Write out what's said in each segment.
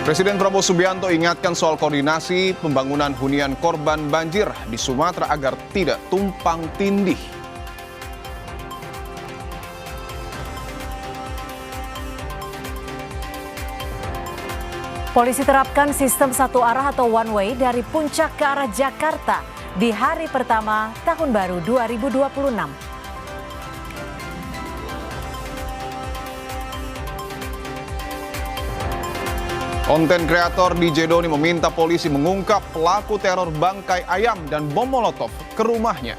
Presiden Prabowo Subianto ingatkan soal koordinasi pembangunan hunian korban banjir di Sumatera agar tidak tumpang tindih. Polisi terapkan sistem satu arah atau one way dari Puncak ke arah Jakarta di hari pertama Tahun Baru 2026. Konten kreator DJ Doni meminta polisi mengungkap pelaku teror bangkai ayam dan bom molotov ke rumahnya.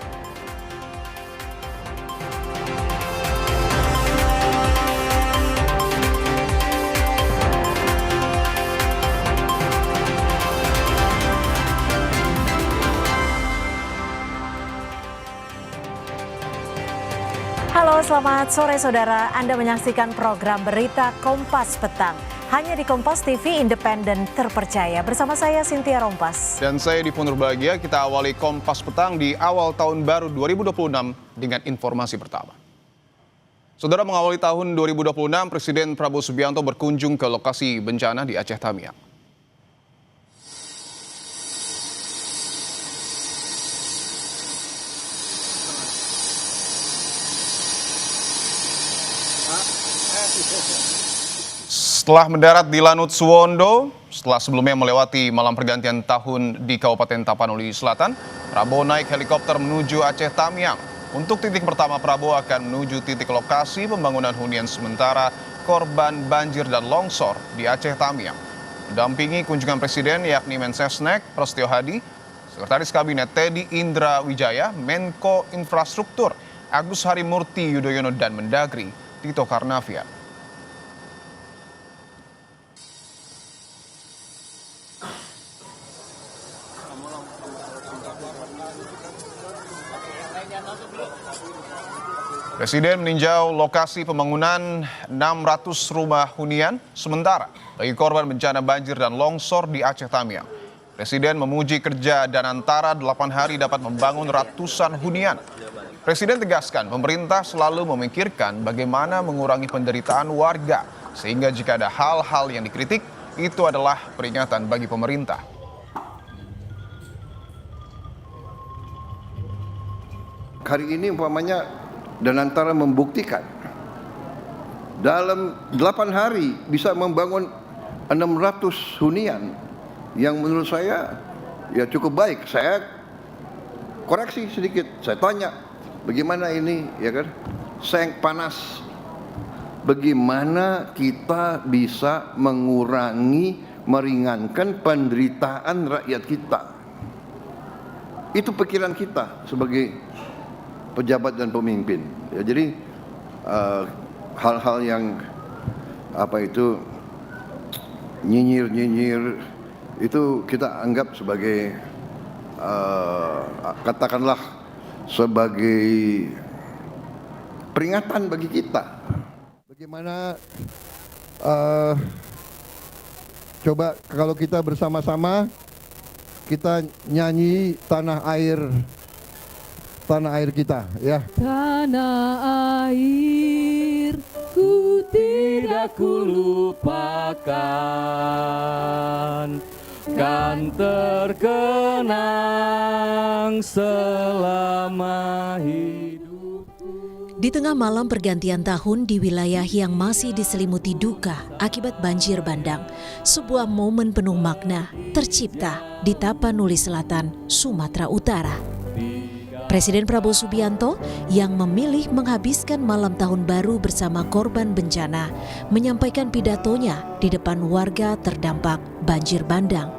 Halo, selamat sore saudara. Anda menyaksikan program Berita Kompas Petang. Hanya di Kompas TV independen terpercaya. Bersama saya Cynthia Rompas. Dan saya Dipo Nurbahagia. Kita awali Kompas Petang di awal tahun baru 2026 dengan informasi pertama. Saudara, mengawali tahun 2026, Presiden Prabowo Subianto berkunjung ke lokasi bencana di Aceh Tamiang. Setelah mendarat di Lanut Suwondo, setelah sebelumnya melewati malam pergantian tahun di Kabupaten Tapanuli Selatan, Prabowo naik helikopter menuju Aceh Tamiang. Untuk titik pertama, Prabowo akan menuju titik lokasi pembangunan hunian sementara korban banjir dan longsor di Aceh Tamiang. Mendampingi kunjungan Presiden yakni Mensesnek Prasetyo Hadi, Sekretaris Kabinet Teddy Indra Wijaya, Menko Infrastruktur Agus Harimurti Yudhoyono dan Mendagri Tito Karnavian. Presiden meninjau lokasi pembangunan 600 rumah hunian sementara bagi korban bencana banjir dan longsor di Aceh Tamiang. Presiden memuji kerja Danantara 8 hari dapat membangun ratusan hunian. Presiden tegaskan pemerintah selalu memikirkan bagaimana mengurangi penderitaan warga, sehingga jika ada hal-hal yang dikritik, itu adalah peringatan bagi pemerintah. Hari ini umpamanya Danantara membuktikan dalam 8 hari bisa membangun 600 hunian yang menurut saya ya cukup baik. Saya koreksi sedikit, saya tanya bagaimana ini ya kan, seng panas, bagaimana kita bisa mengurangi, meringankan penderitaan rakyat kita. Itu pikiran kita sebagai pejabat dan pemimpin. Ya, jadi hal-hal yang nyinyir itu kita anggap sebagai katakanlah sebagai peringatan bagi kita. Bagaimana coba kalau kita bersama-sama kita nyanyi tanah air kita, ya. Tanah air ku tidak kulupakan, kan terkenang selama hidupku. Di tengah malam pergantian tahun di wilayah yang masih diselimuti duka akibat banjir bandang, sebuah momen penuh makna tercipta di Tapanuli Selatan, Sumatera Utara. Presiden Prabowo Subianto yang memilih menghabiskan malam tahun baru bersama korban bencana menyampaikan pidatonya di depan warga terdampak banjir bandang.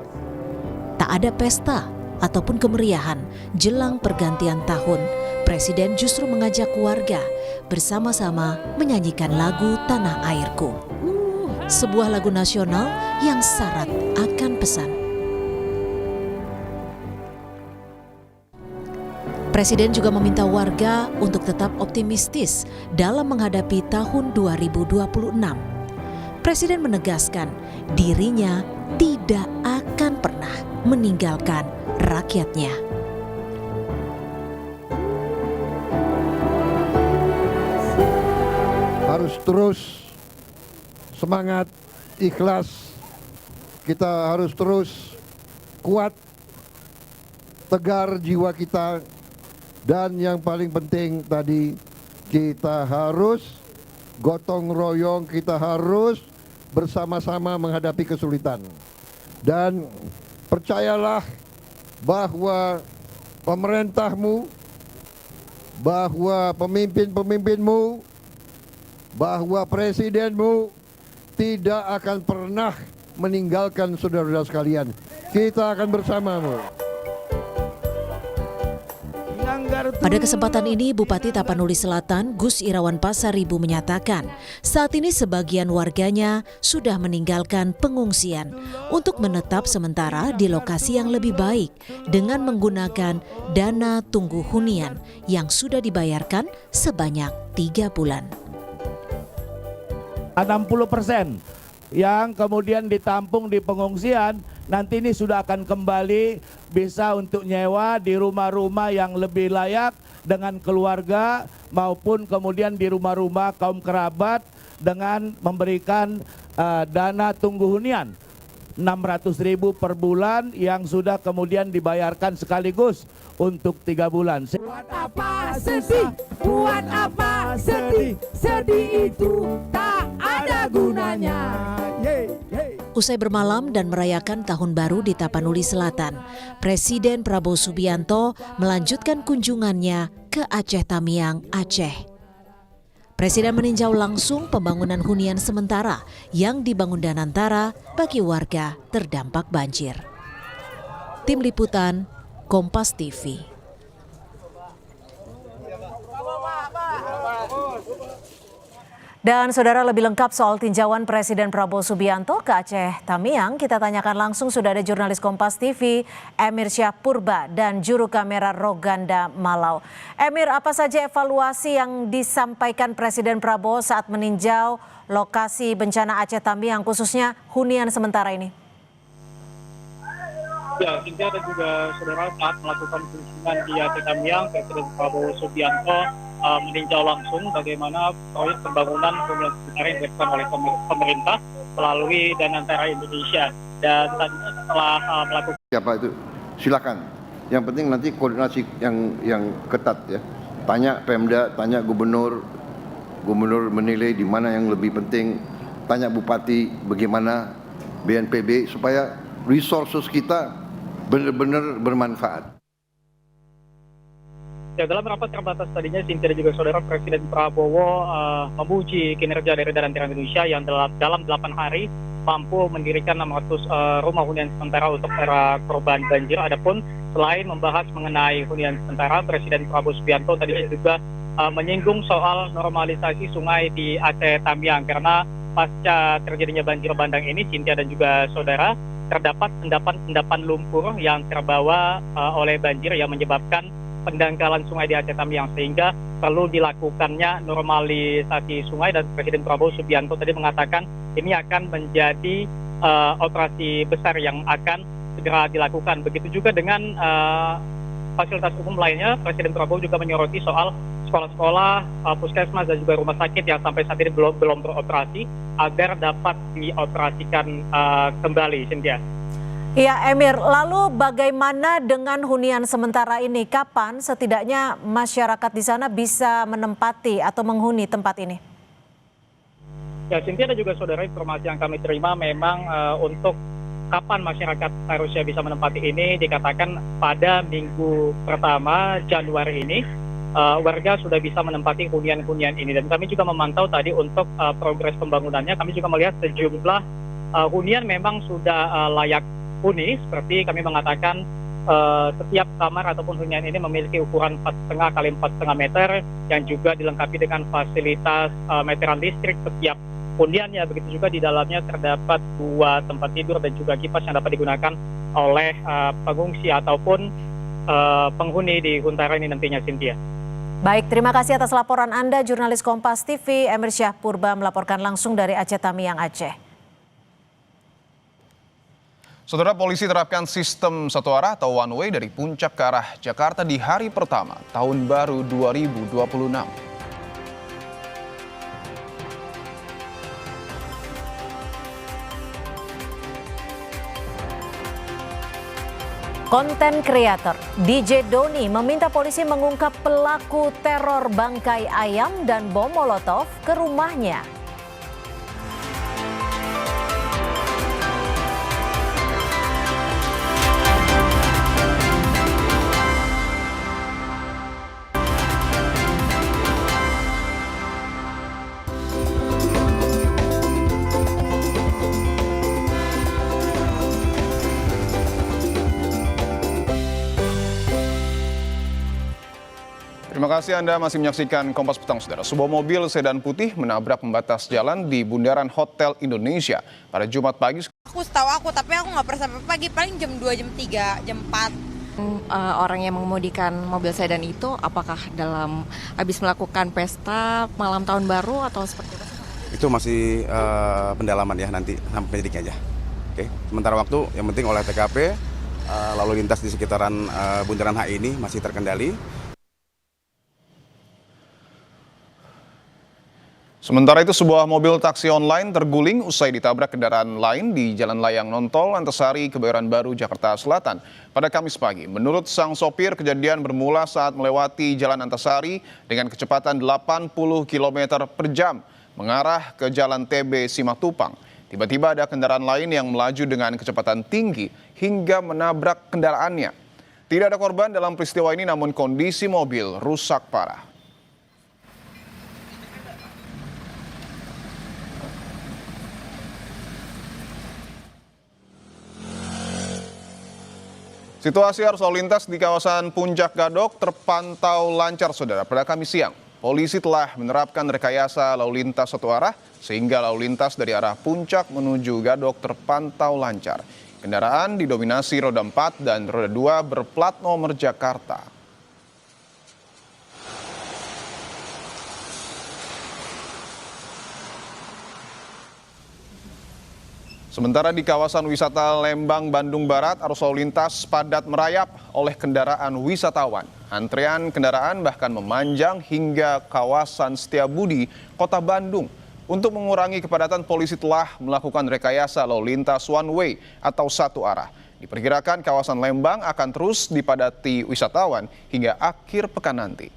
Tak ada pesta ataupun kemeriahan jelang pergantian tahun. Presiden justru mengajak warga bersama-sama menyanyikan lagu Tanah Airku. Sebuah lagu nasional yang syarat akan pesan. Presiden juga meminta warga untuk tetap optimistis dalam menghadapi tahun 2026. Presiden menegaskan dirinya tidak akan pernah meninggalkan rakyatnya. Harus terus semangat, ikhlas, kita harus terus kuat, tegar jiwa kita, dan yang paling penting tadi, kita harus gotong royong, kita harus bersama-sama menghadapi kesulitan. Dan percayalah bahwa pemerintahmu, bahwa pemimpin-pemimpinmu, bahwa presidenmu tidak akan pernah meninggalkan saudara-saudara sekalian. Kita akan bersamamu. Pada kesempatan ini, Bupati Tapanuli Selatan Gus Irawan Pasaribu menyatakan saat ini sebagian warganya sudah meninggalkan pengungsian untuk menetap sementara di lokasi yang lebih baik dengan menggunakan dana tunggu hunian yang sudah dibayarkan sebanyak 3 bulan. 60% yang kemudian ditampung di pengungsian nanti ini sudah akan kembali bisa untuk nyewa di rumah-rumah yang lebih layak dengan keluarga maupun kemudian di rumah-rumah kaum kerabat dengan memberikan dana tunggu hunian 600.000 per bulan yang sudah kemudian dibayarkan sekaligus untuk 3 bulan. Buat apa sedih? Buat apa sedih? Sedih itu tak ada gunanya. Usai bermalam dan merayakan Tahun Baru di Tapanuli Selatan, Presiden Prabowo Subianto melanjutkan kunjungannya ke Aceh Tamiang, Aceh. Presiden meninjau langsung pembangunan hunian sementara yang dibangun Danantara bagi warga terdampak banjir. Tim Liputan, Kompas TV. Dan saudara, lebih lengkap soal tinjauan Presiden Prabowo Subianto ke Aceh Tamiang, kita tanyakan langsung, sudah ada jurnalis Kompas TV Emir Syahpurba dan juru kamera Roganda Malau. Emir, apa saja evaluasi yang disampaikan Presiden Prabowo saat meninjau lokasi bencana Aceh Tamiang, khususnya hunian sementara ini? Ya, Cynthia dan juga saudara, saat melakukan kunjungan di Aceh Tamiang, Presiden Prabowo Subianto meninjau langsung bagaimana proyek pembangunan hunian sementara yang dilakukan oleh pemerintah melalui Danantara Indonesia. Dan tadinya setelah melakukan Siapa itu? Silakan. Yang penting nanti koordinasi yang ketat ya. Tanya Pemda, tanya gubernur menilai di mana yang lebih penting. Tanya bupati bagaimana, BNPB, supaya resources kita benar-benar bermanfaat. Ya, dalam rapat terbatas tadinya, Cynthia dan juga saudara, Presiden Prabowo memuji kinerja dari Danantara Indonesia yang dalam 8 hari mampu mendirikan 600 rumah hunian sementara untuk para korban banjir. Adapun selain membahas mengenai hunian sementara, Presiden Prabowo Subianto tadinya juga menyinggung soal normalisasi sungai di Aceh Tamiang, karena pasca terjadinya banjir bandang ini, Cynthia dan juga saudara, terdapat endapan lumpur yang terbawa oleh banjir yang menyebabkan pendangkalan sungai di Aceh Tamiang, sehingga perlu dilakukannya normalisasi sungai. Dan Presiden Prabowo Subianto tadi mengatakan ini akan menjadi operasi besar yang akan segera dilakukan. Begitu juga dengan fasilitas umum lainnya, Presiden Prabowo juga menyoroti soal sekolah-sekolah, puskesmas dan juga rumah sakit yang sampai saat ini belum beroperasi agar dapat dioperasikan kembali, Cynthia. Iya, Emir, lalu bagaimana dengan hunian sementara ini? Kapan setidaknya masyarakat di sana bisa menempati atau menghuni tempat ini? Ya, Cynthia dan juga saudara, informasi yang kami terima memang untuk kapan masyarakat harusnya bisa menempati ini dikatakan pada minggu pertama Januari ini warga sudah bisa menempati hunian-hunian ini. Dan kami juga memantau tadi untuk progres pembangunannya, kami juga melihat sejumlah hunian memang sudah layak huni, seperti kami mengatakan setiap kamar ataupun hunian ini memiliki ukuran 4,5 kali 4,5 meter yang juga dilengkapi dengan fasilitas meteran listrik setiap huniannya. Begitu juga di dalamnya terdapat 2 tempat tidur dan juga kipas yang dapat digunakan oleh pengungsi ataupun penghuni di Huntara ini nantinya, Cynthia. Baik, terima kasih atas laporan Anda, jurnalis Kompas TV Emir Syahpurba melaporkan langsung dari Aceh Tamiang, Aceh. Saudara, polisi terapkan sistem satu arah atau one way dari Puncak ke arah Jakarta di hari pertama Tahun Baru 2026. Konten kreator DJ Doni meminta polisi mengungkap pelaku teror bangkai ayam dan bom molotov ke rumahnya. Terima kasih Anda masih menyaksikan Kompas Petang, Saudara. Sebuah mobil sedan putih menabrak pembatas jalan di Bundaran Hotel Indonesia pada Jumat pagi. Setahu aku, tapi aku nggak pernah sampai pagi, paling jam 2, jam 3, jam 4. Orang yang mengemudikan mobil sedan itu apakah habis melakukan pesta malam tahun baru atau seperti apa? Itu masih pendalaman ya, nanti sampai penyidiknya aja. Oke. Sementara waktu yang penting olah TKP, lalu lintas di sekitaran Bundaran HI ini masih terkendali. Sementara itu sebuah mobil taksi online terguling usai ditabrak kendaraan lain di Jalan Layang Nontol, Antasari, Kebayoran Baru, Jakarta Selatan pada Kamis pagi. Menurut sang sopir, kejadian bermula saat melewati Jalan Antasari dengan kecepatan 80 km per jam mengarah ke Jalan TB Simatupang. Tiba-tiba ada kendaraan lain yang melaju dengan kecepatan tinggi hingga menabrak kendaraannya. Tidak ada korban dalam peristiwa ini, namun kondisi mobil rusak parah. Situasi arus lalu lintas di kawasan Puncak Gadok terpantau lancar, Saudara. Pada Kamis siang, polisi telah menerapkan rekayasa lalu lintas satu arah sehingga lalu lintas dari arah Puncak menuju Gadok terpantau lancar. Kendaraan didominasi roda 4 dan roda 2 berplat nomor Jakarta. Sementara di kawasan wisata Lembang, Bandung Barat, arus lalu lintas padat merayap oleh kendaraan wisatawan. Antrean kendaraan bahkan memanjang hingga kawasan Setiabudi, Kota Bandung. Untuk mengurangi kepadatan, polisi telah melakukan rekayasa lalu lintas one way atau satu arah. Diperkirakan kawasan Lembang akan terus dipadati wisatawan hingga akhir pekan nanti.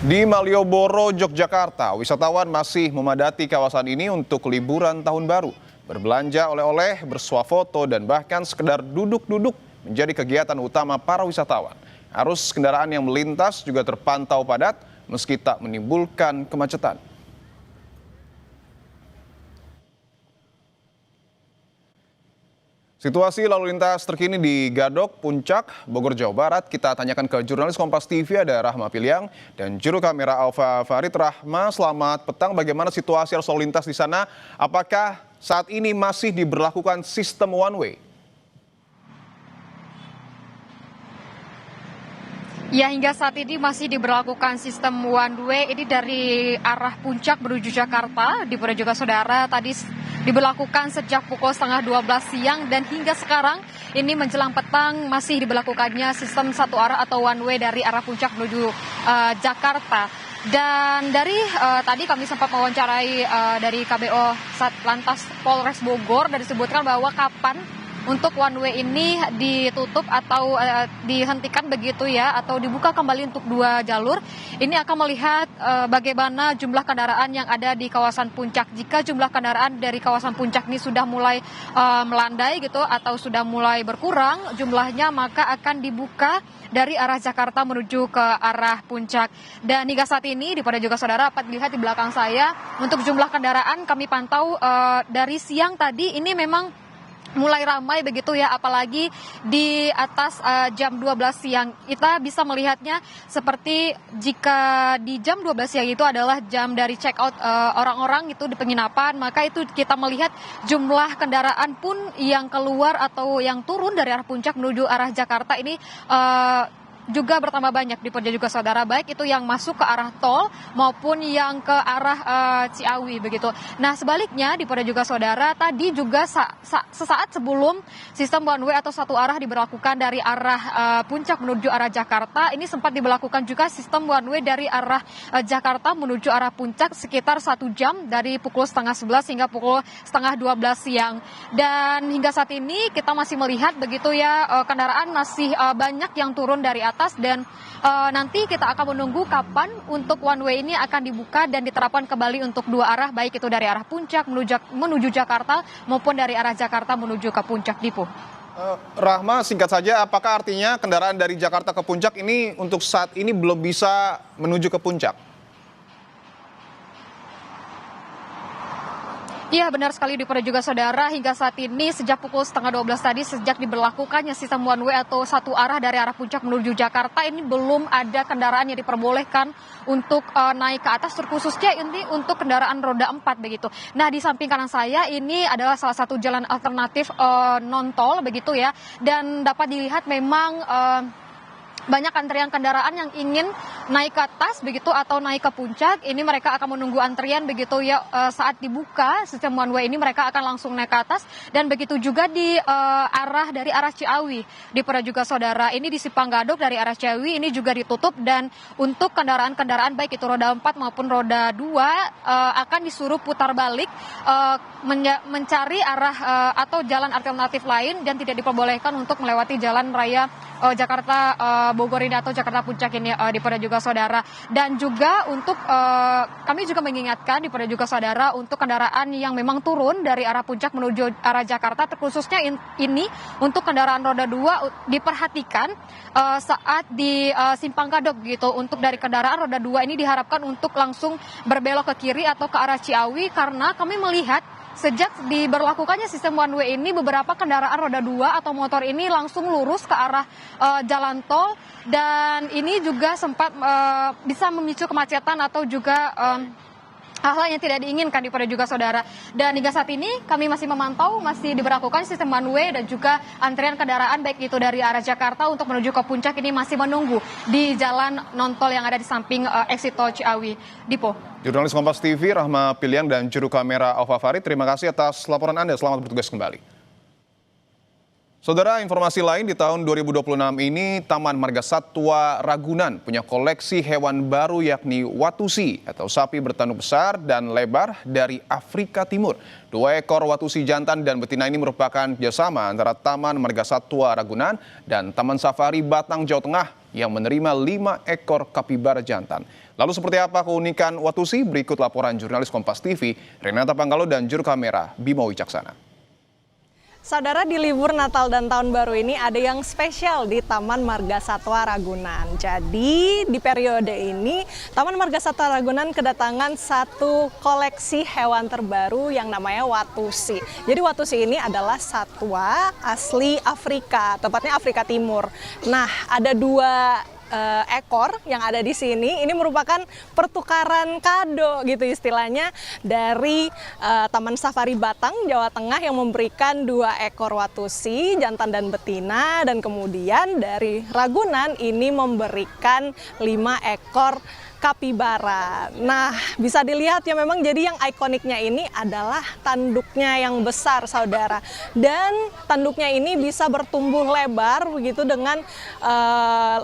Di Malioboro, Yogyakarta, wisatawan masih memadati kawasan ini untuk liburan tahun baru. Berbelanja oleh-oleh, bersuah foto, dan bahkan sekedar duduk-duduk menjadi kegiatan utama para wisatawan. Arus kendaraan yang melintas juga terpantau padat meski tak menimbulkan kemacetan. Situasi lalu lintas terkini di Gadok, Puncak, Bogor, Jawa Barat. Kita tanyakan ke jurnalis Kompas TV, ada Rahma Piliang, dan juru kamera Alfa Farid. Rahma, selamat petang. Bagaimana situasi arus lalu lintas di sana? Apakah saat ini masih diberlakukan sistem one way? Ya, hingga saat ini masih diberlakukan sistem one way. Ini dari arah Puncak menuju Jakarta. Diperoleh juga saudara tadi diberlakukan sejak pukul 11:30 siang dan hingga sekarang ini menjelang petang masih diberlakukannya sistem satu arah atau one way dari arah Puncak menuju Jakarta. Dan dari tadi kami sempat mewawancarai dari KBO Satlantas Polres Bogor dan disebutkan bahwa kapan untuk one way ini ditutup atau dihentikan begitu ya, atau dibuka kembali untuk dua jalur. Ini akan melihat bagaimana jumlah kendaraan yang ada di kawasan Puncak. Jika jumlah kendaraan dari kawasan Puncak ini sudah mulai melandai gitu atau sudah mulai berkurang jumlahnya, maka akan dibuka dari arah Jakarta menuju ke arah Puncak. Dan hingga saat ini pada juga saudara dapat dilihat di belakang saya untuk jumlah kendaraan kami pantau dari siang tadi ini memang mulai ramai begitu ya, apalagi di atas jam 12 siang. Kita bisa melihatnya seperti jika di jam 12 siang itu adalah jam dari check out orang-orang itu di penginapan, maka itu kita melihat jumlah kendaraan pun yang keluar atau yang turun dari arah Puncak menuju arah Jakarta ini juga bertambah banyak di Purja juga saudara, baik itu yang masuk ke arah tol maupun yang ke arah Ciawi begitu. Nah sebaliknya di Purja juga saudara, tadi juga sesaat sebelum sistem one way atau satu arah diberlakukan dari arah Puncak menuju arah Jakarta, ini sempat diberlakukan juga sistem one way dari arah Jakarta menuju arah Puncak sekitar 1 jam dari pukul 10:30 hingga pukul 11:30 siang. Dan hingga saat ini kita masih melihat begitu ya, kendaraan masih banyak yang turun dari atas, dan nanti kita akan menunggu kapan untuk one way ini akan dibuka dan diterapkan kembali untuk dua arah, baik itu dari arah Puncak menuju Jakarta maupun dari arah Jakarta menuju ke Puncak, Dipo. Rahma, singkat saja, apakah artinya kendaraan dari Jakarta ke Puncak ini untuk saat ini belum bisa menuju ke Puncak? Iya benar sekali di Purja juga saudara, hingga saat ini sejak pukul 11:30 tadi sejak diberlakukannya sistem one way atau satu arah dari arah Puncak menuju Jakarta, ini belum ada kendaraan yang diperbolehkan untuk naik ke atas, terkhususnya ini untuk kendaraan roda 4 begitu. Nah di samping kanan saya ini adalah salah satu jalan alternatif non tol begitu ya, dan dapat dilihat memang banyak antrian kendaraan yang ingin naik ke atas begitu atau naik ke puncak. Ini mereka akan menunggu antrian begitu ya, saat dibuka sistem one way ini mereka akan langsung naik ke atas. Dan begitu juga di dari arah Ciawi di Purja juga saudara, ini di Simpang Gadok dari arah Ciawi ini juga ditutup, dan untuk kendaraan-kendaraan baik itu roda 4 maupun roda 2 akan disuruh putar balik mencari arah atau jalan alternatif lain, dan tidak diperbolehkan untuk melewati jalan raya Jakarta Bogor ini atau Jakarta Puncak ini di Purja juga saudara. Dan juga untuk kami juga mengingatkan di Purja juga saudara untuk kendaraan yang memang turun dari arah Puncak menuju arah Jakarta, terkhususnya ini untuk kendaraan roda 2 diperhatikan saat di Simpang Gadok gitu. Untuk dari kendaraan roda 2 ini diharapkan untuk langsung berbelok ke kiri atau ke arah Ciawi, karena kami melihat sejak diberlakukannya sistem one way ini, beberapa kendaraan roda 2 atau motor ini langsung lurus ke arah jalan tol, dan ini juga sempat bisa memicu kemacetan atau juga hal-hal yang tidak diinginkan di Purja juga saudara. Dan hingga saat ini kami masih memantau, masih diberlakukan sistem one way, dan juga antrian kendaraan baik itu dari arah Jakarta untuk menuju ke Puncak ini masih menunggu di jalan non tol yang ada di samping exit tol Ciawi. Dipo. Jurnalis Kompas TV Rahma Piliang dan juru kamera Alfa Farid, terima kasih atas laporan Anda. Selamat bertugas kembali. Saudara, informasi lain di tahun 2026 ini Taman Marga Satwa Ragunan punya koleksi hewan baru, yakni watusi atau sapi bertanduk besar dan lebar dari Afrika Timur. 2 ekor watusi jantan dan betina ini merupakan kerjasama antara Taman Marga Satwa Ragunan dan Taman Safari Batang, Jawa Tengah yang menerima 5 ekor kapibara jantan. Lalu seperti apa keunikan watusi? Berikut laporan jurnalis Kompas TV Renata Panggalo dan juru kamera Bima Wicaksana. Saudara, di libur Natal dan Tahun Baru ini ada yang spesial di Taman Marga Satwa Ragunan. Jadi di periode ini Taman Marga Satwa Ragunan kedatangan satu koleksi hewan terbaru yang namanya watusi. Jadi watusi ini adalah satwa asli Afrika, tepatnya Afrika Timur. Nah, ada 2 ekor yang ada di sini. Ini merupakan pertukaran kado gitu istilahnya dari Taman Safari Batang, Jawa Tengah yang memberikan 2 ekor watusi jantan dan betina, dan kemudian dari Ragunan ini memberikan 5 ekor kapibara. Nah, bisa dilihat ya, memang jadi yang ikoniknya ini adalah tanduknya yang besar, saudara. Dan tanduknya ini bisa bertumbuh lebar begitu dengan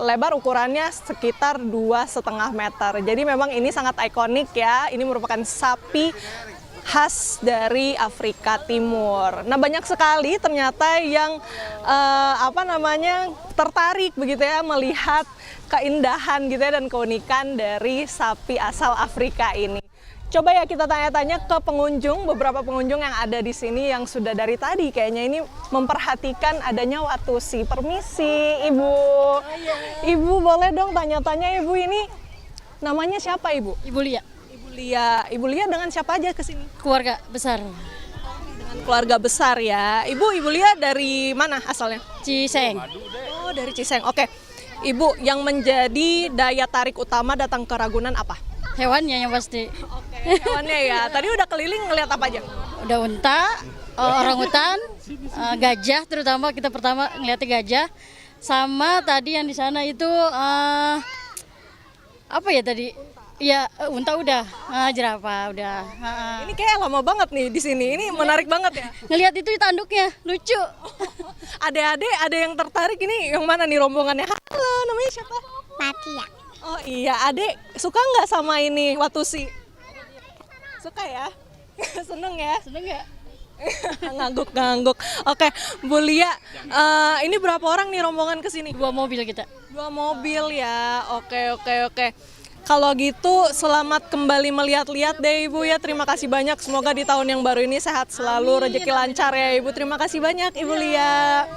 lebar ukurannya sekitar 2,5 meter. Jadi memang ini sangat ikonik ya. Ini merupakan sapi khas dari Afrika Timur. Nah, banyak sekali ternyata yang tertarik begitu ya melihat keindahan gitu ya dan keunikan dari sapi asal Afrika ini. Coba ya kita tanya-tanya ke pengunjung, beberapa pengunjung yang ada di sini yang sudah dari tadi kayaknya ini memperhatikan adanya watusi. Permisi, Ibu. Ibu boleh dong tanya-tanya, Ibu, ini namanya siapa, Ibu? Ibu Lia. Ibu Lia dengan siapa aja ke sini? Keluarga besar. Dengan keluarga besar ya. Ibu Lia dari mana asalnya? Ciseng. Oh, dari Ciseng. Oke. Ibu, yang menjadi daya tarik utama datang ke Ragunan apa? Hewannya yang pasti. Oke, hewannya ya. Tadi udah keliling ngeliat apa aja? Udah unta, orangutan, gajah, terutama kita pertama ngeliatnya gajah. Sama tadi yang di sana itu apa ya tadi? Ya unta udah, jerapah udah. Ini kayak lama banget nih di sini. Ini menarik banget ya. Ngelihat itu tanduknya lucu. Adik-adik ada yang tertarik ini yang mana nih rombongannya? Halo, namanya siapa? Fatia. Oh iya, adik suka nggak sama ini Watusi? Suka ya? Seneng ya? Seneng nggak? Ngangguk-ngangguk. Oke, Bu Lia, ini berapa orang nih rombongan ke sini? 2 mobil kita. 2 mobil ya. Oke. Kalau gitu selamat kembali melihat-lihat deh Ibu ya. Terima kasih banyak. Semoga di tahun yang baru ini sehat selalu, rezeki lancar ya Ibu. Terima kasih banyak Ibu Lia.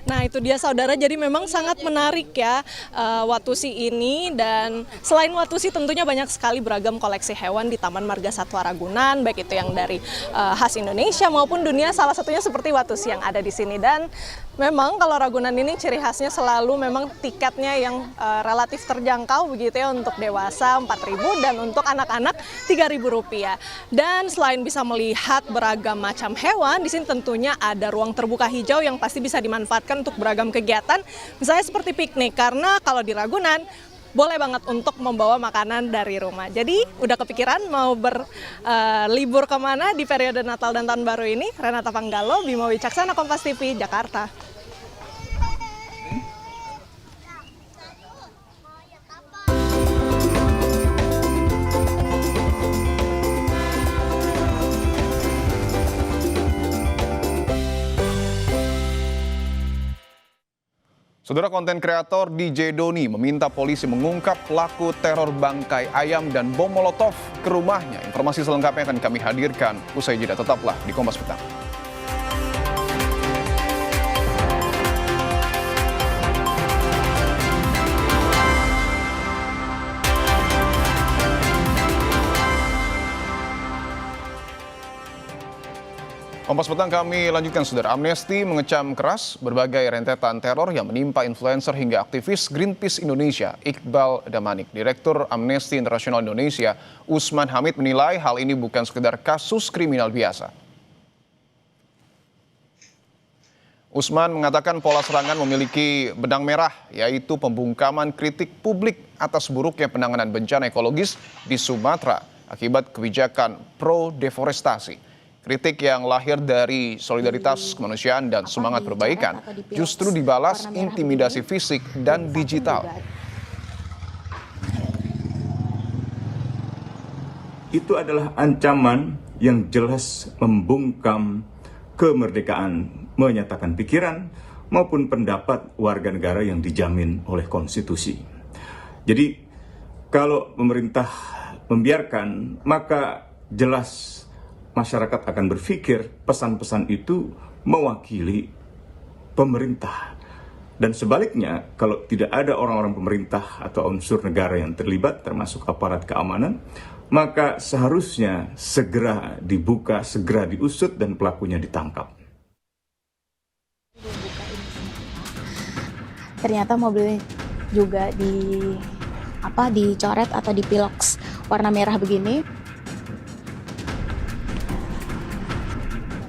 Nah itu dia saudara, jadi memang sangat menarik ya Watusi ini. Dan selain Watusi tentunya banyak sekali beragam koleksi hewan di Taman Marga Satwa Ragunan, baik itu yang dari khas Indonesia maupun dunia, salah satunya seperti Watusi yang ada di sini. Dan memang kalau Ragunan ini ciri khasnya selalu memang tiketnya yang relatif terjangkau begitu ya, untuk dewasa 4.000 dan untuk anak-anak Rp3.000. Dan selain bisa melihat beragam macam hewan, di sini tentunya ada ruang terbuka hijau yang pasti bisa dimanfaatkan untuk beragam kegiatan, misalnya seperti piknik, karena kalau di Ragunan boleh banget untuk membawa makanan dari rumah. Jadi udah kepikiran mau berlibur kemana di periode Natal dan Tahun Baru ini? Renata Panggalo, Bima Wicaksana, Kompas TV, Jakarta. Saudara, konten kreator DJ Doni meminta polisi mengungkap pelaku teror bangkai ayam dan bom molotov ke rumahnya. Informasi selengkapnya akan kami hadirkan usai jeda. Tetaplah di Kompas Petang. Kompas Petang kami lanjutkan, saudara. Amnesty mengecam keras berbagai rentetan teror yang menimpa influencer hingga aktivis Greenpeace Indonesia, Iqbal Damanik. Direktur Amnesty International Indonesia, Usman Hamid, menilai hal ini bukan sekedar kasus kriminal biasa. Usman mengatakan pola serangan memiliki benang merah, yaitu pembungkaman kritik publik atas buruknya penanganan bencana ekologis di Sumatera akibat kebijakan pro-deforestasi. Kritik yang lahir dari solidaritas kemanusiaan dan semangat perbaikan justru dibalas intimidasi fisik dan digital. Itu adalah ancaman yang jelas membungkam kemerdekaan menyatakan pikiran maupun pendapat warga negara yang dijamin oleh konstitusi. Jadi kalau pemerintah membiarkan, maka jelas masyarakat akan berpikir pesan-pesan itu mewakili pemerintah. Dan sebaliknya, kalau tidak ada orang-orang pemerintah atau unsur negara yang terlibat, termasuk aparat keamanan, maka seharusnya segera dibuka, segera diusut, dan pelakunya ditangkap. Ternyata mobilnya juga dicoret atau dipiloks warna merah begini.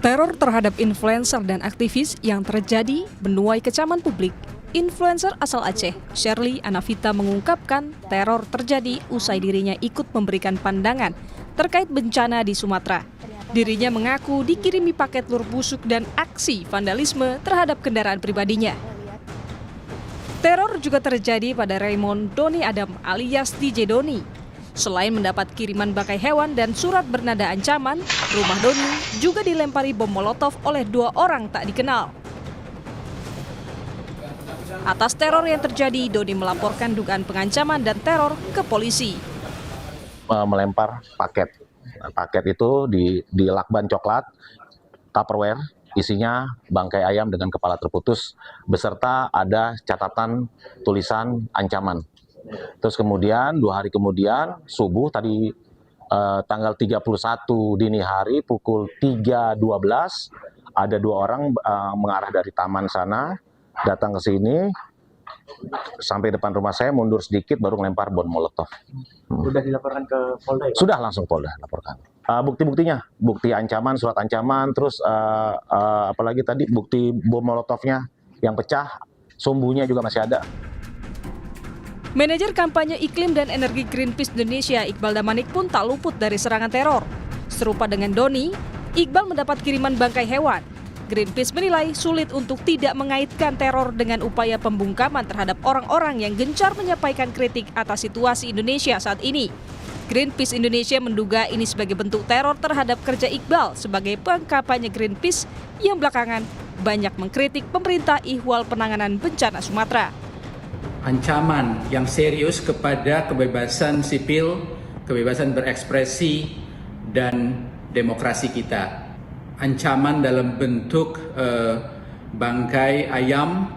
Teror terhadap influencer dan aktivis yang terjadi menuai kecaman publik. Influencer asal Aceh, Shirley Anavita, mengungkapkan teror terjadi usai dirinya ikut memberikan pandangan terkait bencana di Sumatera. Dirinya mengaku dikirimi paket telur busuk dan aksi vandalisme terhadap kendaraan pribadinya. Teror juga terjadi pada Raymond Doni Adam alias DJ Doni. Selain mendapat kiriman bangkai hewan dan surat bernada ancaman, rumah Doni juga dilempari bom molotov oleh 2 orang tak dikenal. Atas teror yang terjadi, Doni melaporkan dugaan pengancaman dan teror ke polisi. Melempar paket. Paket itu di lakban coklat, Tupperware, isinya bangkai ayam dengan kepala terputus, beserta ada catatan tulisan ancaman. Terus kemudian 2 hari kemudian subuh tadi tanggal 31 dini hari pukul 3.12 ada 2 orang mengarah dari taman sana datang ke sini sampai depan rumah saya, mundur sedikit baru melempar bom molotov. Sudah dilaporkan ke Polda ya? Sudah, langsung Polda laporkan. Bukti-buktinya, bukti ancaman, surat ancaman, terus apalagi tadi bukti bom molotovnya yang pecah sumbunya juga masih ada. Manajer kampanye iklim dan energi Greenpeace Indonesia, Iqbal Damanik pun tak luput dari serangan teror. Serupa dengan Doni, Iqbal mendapat kiriman bangkai hewan. Greenpeace menilai sulit untuk tidak mengaitkan teror dengan upaya pembungkaman terhadap orang-orang yang gencar menyampaikan kritik atas situasi Indonesia saat ini. Greenpeace Indonesia menduga ini sebagai bentuk teror terhadap kerja Iqbal sebagai pengkampanye Greenpeace yang belakangan banyak mengkritik pemerintah ihwal penanganan bencana Sumatera. Ancaman yang serius kepada kebebasan sipil, kebebasan berekspresi, dan demokrasi kita. Ancaman dalam bentuk bangkai ayam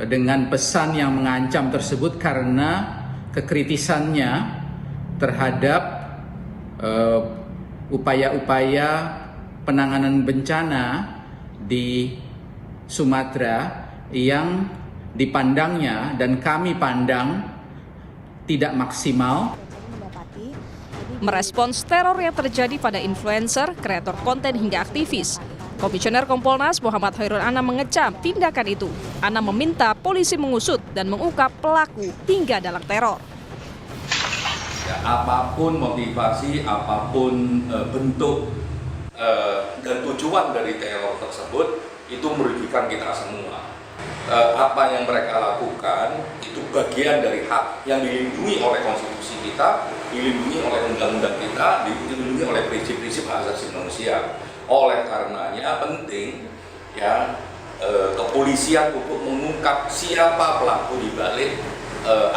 dengan pesan yang mengancam tersebut karena kekritisannya terhadap upaya-upaya penanganan bencana di Sumatera yang dipandangnya dan kami pandang tidak maksimal. Merespons teror yang terjadi pada influencer, kreator konten hingga aktivis, Komisioner Kompolnas Muhammad Khairul Anam mengecam tindakan itu. Anam meminta polisi mengusut dan mengungkap pelaku hingga dalang teror. Ya, apapun motivasi, apapun bentuk dan tujuan dari teror tersebut itu merugikan kita semua. Apa yang mereka lakukan itu bagian dari hak yang dilindungi oleh konstitusi kita, dilindungi oleh undang-undang kita, dilindungi oleh prinsip-prinsip hak asasi manusia. Oleh karenanya penting ya kepolisian untuk mengungkap siapa pelaku di balik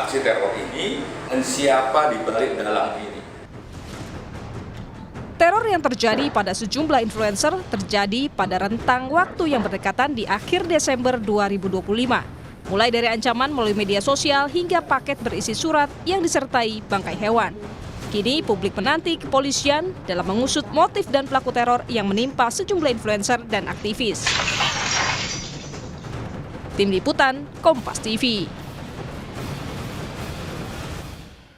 aksi teror ini dan siapa di balik dalang ini. Teror yang terjadi pada sejumlah influencer terjadi pada rentang waktu yang berdekatan di akhir Desember 2025. Mulai dari ancaman melalui media sosial hingga paket berisi surat yang disertai bangkai hewan. Kini publik menanti kepolisian dalam mengusut motif dan pelaku teror yang menimpa sejumlah influencer dan aktivis. Tim Liputan, Kompas TV.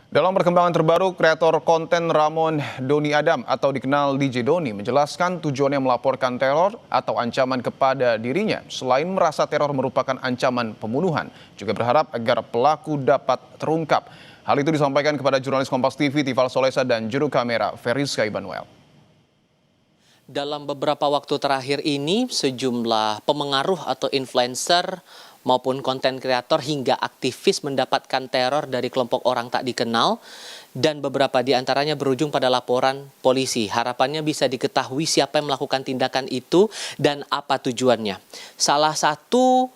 Dalam perkembangan terbaru, kreator konten Ramon Doni Adam atau dikenal DJ Doni menjelaskan tujuannya melaporkan teror atau ancaman kepada dirinya. Selain merasa teror merupakan ancaman pembunuhan, juga berharap agar pelaku dapat terungkap. Hal itu disampaikan kepada jurnalis Kompas TV Tifal Solesa dan juru kamera Feriska Ibanuel. Dalam beberapa waktu terakhir ini, sejumlah pemengaruh atau influencer maupun konten kreator hingga aktivis mendapatkan teror dari kelompok orang tak dikenal dan beberapa di antaranya berujung pada laporan polisi. Harapannya bisa diketahui siapa yang melakukan tindakan itu dan apa tujuannya. Salah satu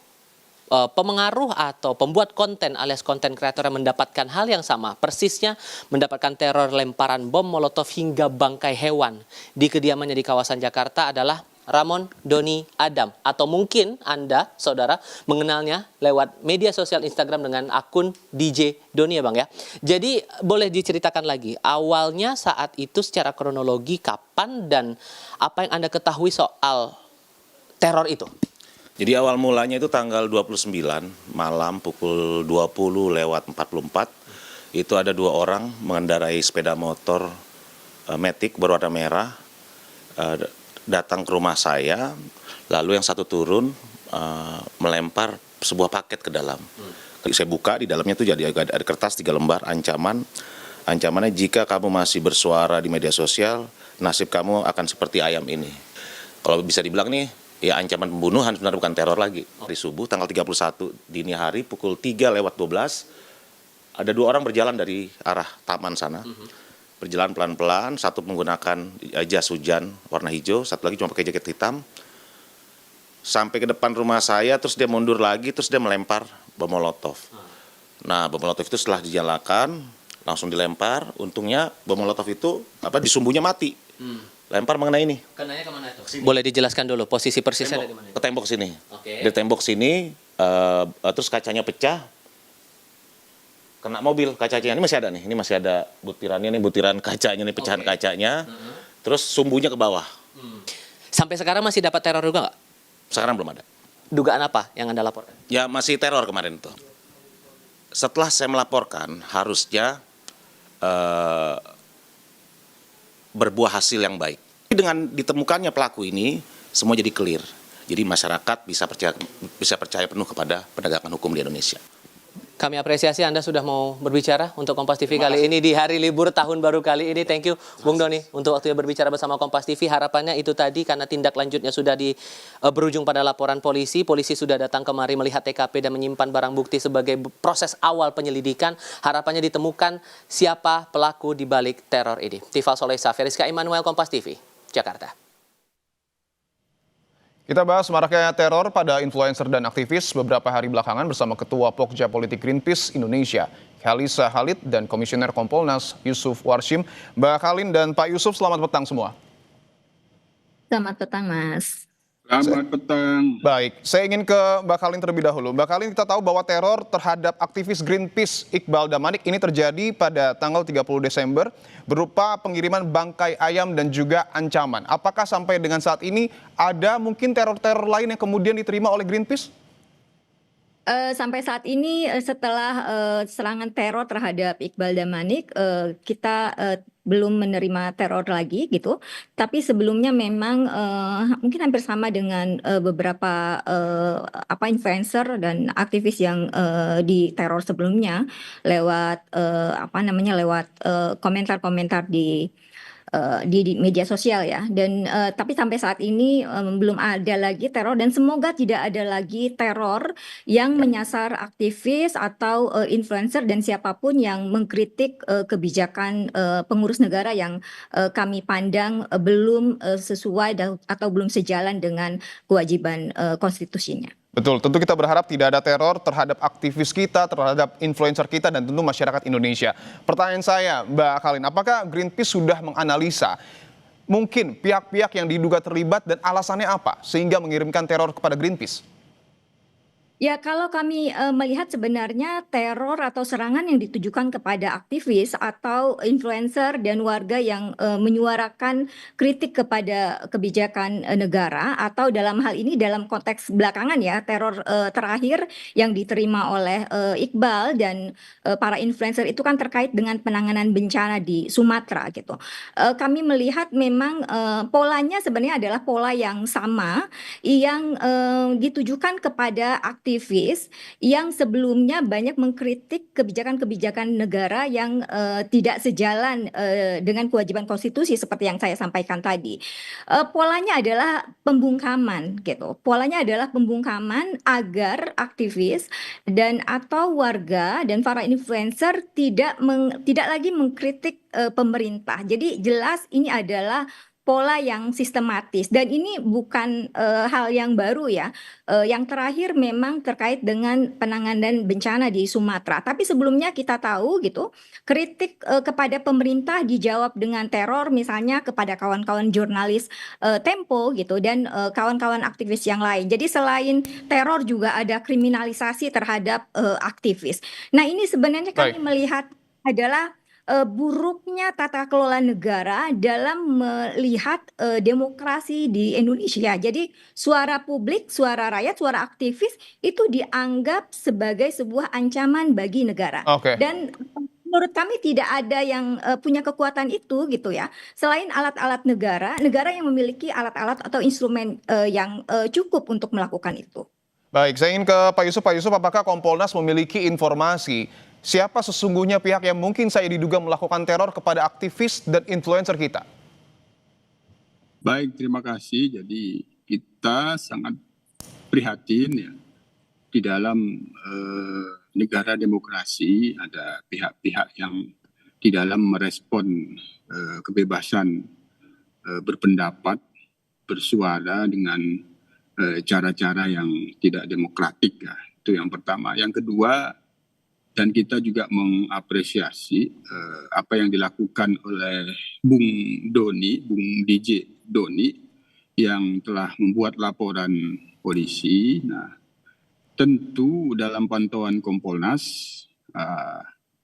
pemengaruh atau pembuat konten alias konten kreator yang mendapatkan hal yang sama, persisnya mendapatkan teror lemparan bom molotov hingga bangkai hewan di kediamannya di kawasan Jakarta adalah Ramon Doni Adam, atau mungkin Anda, saudara, mengenalnya lewat media sosial Instagram dengan akun DJ Doni ya Bang ya. Jadi boleh diceritakan lagi, awalnya saat itu secara kronologi kapan dan apa yang Anda ketahui soal teror itu? Jadi awal mulanya itu tanggal 29 malam pukul 20:44, itu ada dua orang mengendarai sepeda motor Matic berwarna merah, datang ke rumah saya, lalu yang satu turun melempar sebuah paket ke dalam. Saya buka, di dalamnya itu jadi ada kertas 3 lembar ancamannya jika kamu masih bersuara di media sosial, nasib kamu akan seperti ayam ini. Kalau bisa dibilang nih, ya ancaman pembunuhan sebenarnya, bukan teror lagi. Hari subuh tanggal 31 dini hari pukul 3:12 ada dua orang berjalan dari arah taman sana. Berjalan pelan-pelan, satu menggunakan jas hujan warna hijau, satu lagi cuma pakai jaket hitam. Sampai ke depan rumah saya, terus dia mundur lagi, terus dia melempar bom molotov. Nah, bom molotov itu setelah dinyalakan, langsung dilempar. Untungnya bom molotov itu di sumbunya mati. Lempar mengenai ini. Kenanya kemana itu? Boleh dijelaskan dulu posisi persisnya dari mana? Ke tembok sini. Oke. Di tembok sini, terus kacanya pecah. Kena mobil kacanya, ini masih ada nih, ini masih ada butirannya nih, butiran kacanya nih, pecahan kacanya, terus sumbunya ke bawah. Sampai sekarang masih dapat teror juga nggak? Sekarang belum ada. Dugaan apa yang Anda laporkan? Ya masih teror kemarin tuh. Setelah saya melaporkan, harusnya berbuah hasil yang baik. Dengan ditemukannya pelaku ini, semua jadi clear. Jadi masyarakat bisa percaya penuh kepada penegakan hukum di Indonesia. Kami apresiasi Anda sudah mau berbicara untuk Kompas TV kali ini di hari libur tahun baru kali ini. Thank you Bung Doni untuk waktunya berbicara bersama Kompas TV. Harapannya itu tadi karena tindak lanjutnya sudah berujung pada laporan polisi. Polisi sudah datang kemari melihat TKP dan menyimpan barang bukti sebagai proses awal penyelidikan. Harapannya ditemukan siapa pelaku di balik teror ini. Tifal Solesa, Feriska Immanuel, Kompas TV, Jakarta. Kita bahas maraknya teror pada influencer dan aktivis beberapa hari belakangan bersama Ketua Pokja Politik Greenpeace Indonesia, Khalisa Khalid, dan Komisioner Kompolnas Yusuf Warshim. Mbak Khalin dan Pak Yusuf, selamat petang semua. Selamat petang, Mas. Selamat petang. Baik, saya ingin ke Mbak Khalin terlebih dahulu. Mbak Khalin, kita tahu bahwa teror terhadap aktivis Greenpeace Iqbal Damanik ini terjadi pada tanggal 30 Desember berupa pengiriman bangkai ayam dan juga ancaman. Apakah sampai dengan saat ini ada mungkin teror-teror lain yang kemudian diterima oleh Greenpeace? Sampai saat ini setelah serangan teror terhadap Iqbal Damanik, kita belum menerima teror lagi gitu. Tapi sebelumnya memang mungkin hampir sama dengan beberapa influencer dan aktivis yang diteror sebelumnya lewat lewat komentar-komentar di media sosial ya. Dan tapi sampai saat ini belum ada lagi teror dan semoga tidak ada lagi teror yang menyasar aktivis atau influencer dan siapapun yang mengkritik kebijakan pengurus negara yang kami pandang belum sesuai atau belum sejalan dengan kewajiban konstitusinya. Betul, tentu kita berharap tidak ada teror terhadap aktivis kita, terhadap influencer kita, dan tentu masyarakat Indonesia. Pertanyaan saya, Mbak Khalin, apakah Greenpeace sudah menganalisa mungkin pihak-pihak yang diduga terlibat dan alasannya apa sehingga mengirimkan teror kepada Greenpeace? Ya, kalau kami melihat sebenarnya teror atau serangan yang ditujukan kepada aktivis atau influencer dan warga yang menyuarakan kritik kepada kebijakan negara atau dalam hal ini dalam konteks belakangan ya, teror terakhir yang diterima oleh Iqbal dan para influencer itu kan terkait dengan penanganan bencana di Sumatera gitu. Kami melihat memang polanya sebenarnya adalah pola yang sama yang ditujukan kepada aktivis yang sebelumnya banyak mengkritik kebijakan-kebijakan negara yang tidak sejalan dengan kewajiban konstitusi seperti yang saya sampaikan tadi. Polanya adalah pembungkaman gitu. Polanya adalah pembungkaman agar aktivis dan atau warga dan para influencer tidak lagi mengkritik pemerintah. Jadi jelas ini adalah pola yang sistematis dan ini bukan hal yang baru ya. Yang terakhir memang terkait dengan penanganan bencana di Sumatera. Tapi sebelumnya kita tahu gitu, kritik kepada pemerintah dijawab dengan teror misalnya kepada kawan-kawan jurnalis Tempo gitu dan kawan-kawan aktivis yang lain. Jadi selain teror juga ada kriminalisasi terhadap aktivis. Nah, ini sebenarnya kami melihat adalah buruknya tata kelola negara dalam melihat demokrasi di Indonesia. Jadi suara publik, suara rakyat, suara aktivis itu dianggap sebagai sebuah ancaman bagi negara. Dan menurut kami tidak ada yang punya kekuatan itu gitu ya. Selain alat-alat negara yang memiliki alat-alat atau instrumen yang cukup untuk melakukan itu. Baik, saya ingin ke Pak Yusuf. Pak Yusuf, apakah Kompolnas memiliki informasi siapa sesungguhnya pihak yang mungkin saya diduga melakukan teror kepada aktivis dan influencer kita? Baik, terima kasih. Jadi kita sangat prihatin ya. Di dalam negara demokrasi ada pihak-pihak yang di dalam merespon kebebasan berpendapat, bersuara dengan cara-cara yang tidak demokratik ya. Itu yang pertama. Yang kedua, dan kita juga mengapresiasi apa yang dilakukan oleh Bung DJ Doni yang telah membuat laporan polisi. Nah, tentu dalam pantauan Kompolnas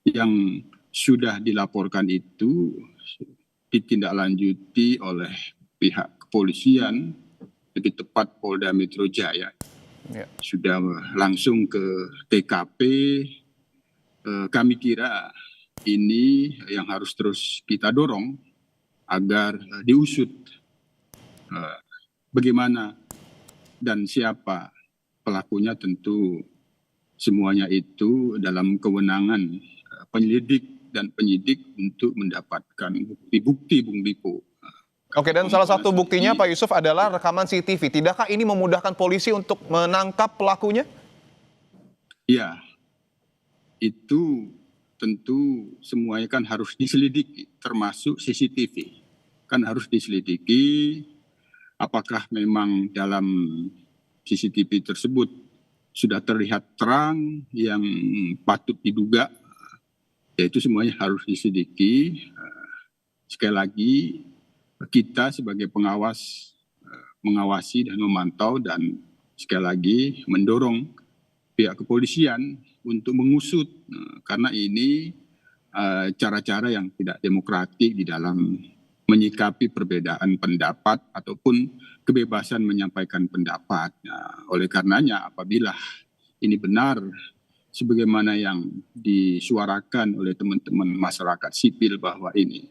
yang sudah dilaporkan itu ditindaklanjuti oleh pihak kepolisian, lebih tepat Polda Metro Jaya. Sudah langsung ke TKP. Kami kira ini yang harus terus kita dorong agar diusut bagaimana dan siapa pelakunya tentu semuanya itu dalam kewenangan penyelidik dan penyidik untuk mendapatkan bukti-bukti Bung Dipo. Oke, dan salah satu buktinya Pak Yusuf adalah rekaman CCTV. Tidakkah ini memudahkan polisi untuk menangkap pelakunya? Ya, itu tentu semuanya kan harus diselidiki, termasuk CCTV. Kan harus diselidiki apakah memang dalam CCTV tersebut sudah terlihat terang yang patut diduga, yaitu semuanya harus diselidiki. Sekali lagi, kita sebagai pengawas mengawasi dan memantau, dan sekali lagi mendorong pihak kepolisian untuk mengusut, karena ini cara-cara yang tidak demokratik di dalam menyikapi perbedaan pendapat ataupun kebebasan menyampaikan pendapat. Nah, oleh karenanya apabila ini benar sebagaimana yang disuarakan oleh teman-teman masyarakat sipil bahwa ini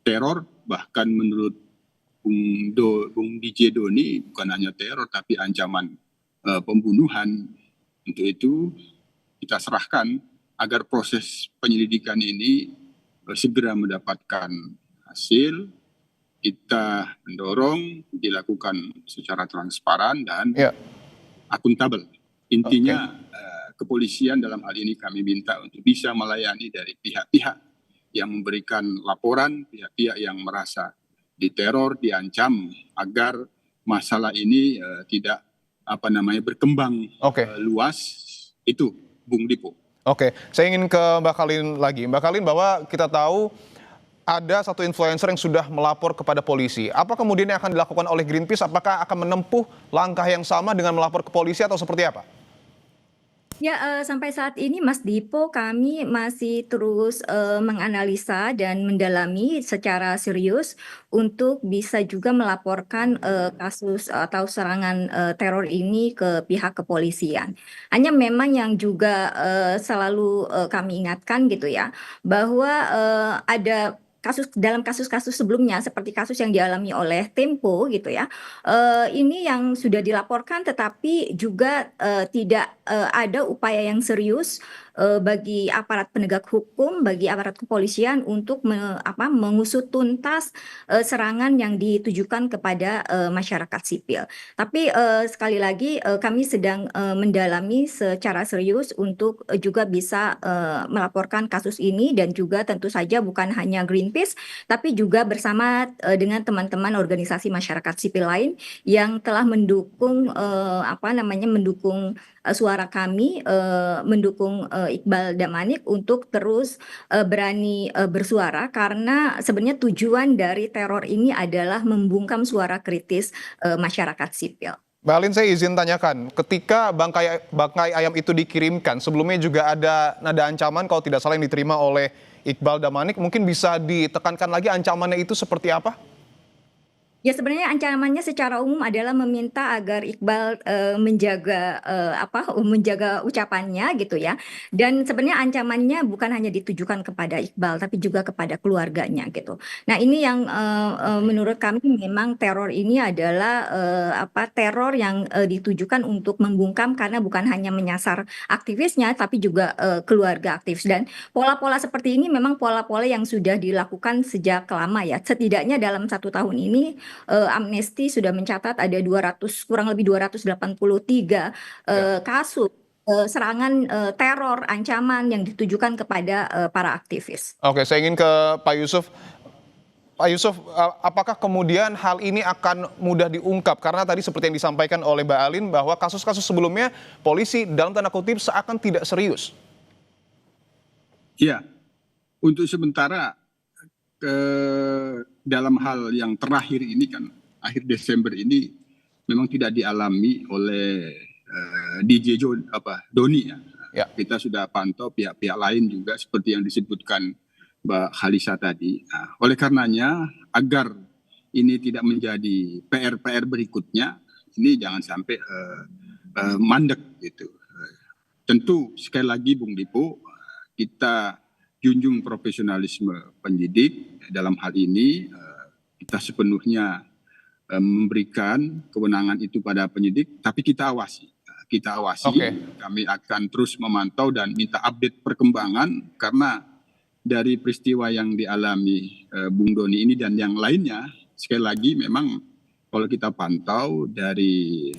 teror, bahkan menurut Bung DJ Doni bukan hanya teror tapi ancaman pembunuhan. Untuk itu kita serahkan agar proses penyelidikan ini segera mendapatkan hasil. Kita mendorong dilakukan secara transparan dan akuntabel. Intinya kepolisian dalam hal ini kami minta untuk bisa melayani dari pihak-pihak yang memberikan laporan, pihak-pihak yang merasa diteror, diancam, agar masalah ini tidak berkembang luas. Itu Bung Dipo. Oke, saya ingin ke Mbak Kalin lagi. Mbak Kalin, bahwa kita tahu ada satu influencer yang sudah melapor kepada polisi. Apa kemudian yang akan dilakukan oleh Greenpeace? Apakah akan menempuh langkah yang sama dengan melapor ke polisi atau seperti apa? Ya, sampai saat ini Mas Dipo, kami masih terus menganalisa dan mendalami secara serius untuk bisa juga melaporkan kasus atau serangan teror ini ke pihak kepolisian. Hanya memang yang juga selalu kami ingatkan gitu ya, bahwa ada dalam kasus-kasus sebelumnya seperti kasus yang dialami oleh Tempo gitu ya, ini yang sudah dilaporkan tetapi juga tidak ada upaya yang serius bagi aparat penegak hukum, bagi aparat kepolisian untuk mengusut tuntas serangan yang ditujukan kepada masyarakat sipil. Tapi sekali lagi kami sedang mendalami secara serius untuk juga bisa melaporkan kasus ini, dan juga tentu saja bukan hanya Greenpeace tapi juga bersama dengan teman-teman organisasi masyarakat sipil lain yang telah mendukung mendukung suara kami, mendukung Iqbal Damanik untuk terus berani bersuara, karena sebenarnya tujuan dari teror ini adalah membungkam suara kritis masyarakat sipil. Mbak Alin, saya izin tanyakan, ketika bangkai ayam itu dikirimkan, sebelumnya juga ada nada ancaman kalau tidak salah yang diterima oleh Iqbal Damanik. Mungkin bisa ditekankan lagi ancamannya itu seperti apa? Ya, sebenarnya ancamannya secara umum adalah meminta agar Iqbal menjaga ucapannya gitu ya. Dan sebenarnya ancamannya bukan hanya ditujukan kepada Iqbal tapi juga kepada keluarganya gitu. Nah, ini yang menurut kami memang teror ini adalah teror yang ditujukan untuk membungkam, karena bukan hanya menyasar aktivisnya tapi juga keluarga aktivis. Dan pola-pola seperti ini memang pola-pola yang sudah dilakukan sejak lama ya. Setidaknya dalam 1 tahun ini Amnesty sudah mencatat ada kurang lebih 283 kasus serangan teror, ancaman yang ditujukan kepada para aktivis. Oke, saya ingin ke Pak Yusuf. Pak Yusuf, apakah kemudian hal ini akan mudah diungkap? Karena tadi seperti yang disampaikan oleh Mbak Alin bahwa kasus-kasus sebelumnya polisi dalam tanda kutip seakan tidak serius. Ya, untuk sementara dalam hal yang terakhir ini kan, akhir Desember ini memang tidak dialami oleh DJ Doni ya. Kita sudah pantau pihak-pihak lain juga seperti yang disebutkan Mbak Khalisa tadi. Nah, oleh karenanya agar ini tidak menjadi PR-PR berikutnya, ini jangan sampai mandek gitu. Tentu sekali lagi Bung Dipo, kita junjung profesionalisme penyidik. Dalam hal ini kita sepenuhnya memberikan kewenangan itu pada penyidik, tapi kita awasi. Kami akan terus memantau dan minta update perkembangan, karena dari peristiwa yang dialami Bung Doni ini dan yang lainnya, sekali lagi memang kalau kita pantau dari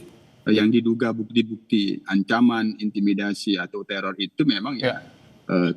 yang diduga bukti-bukti ancaman, intimidasi atau teror itu memang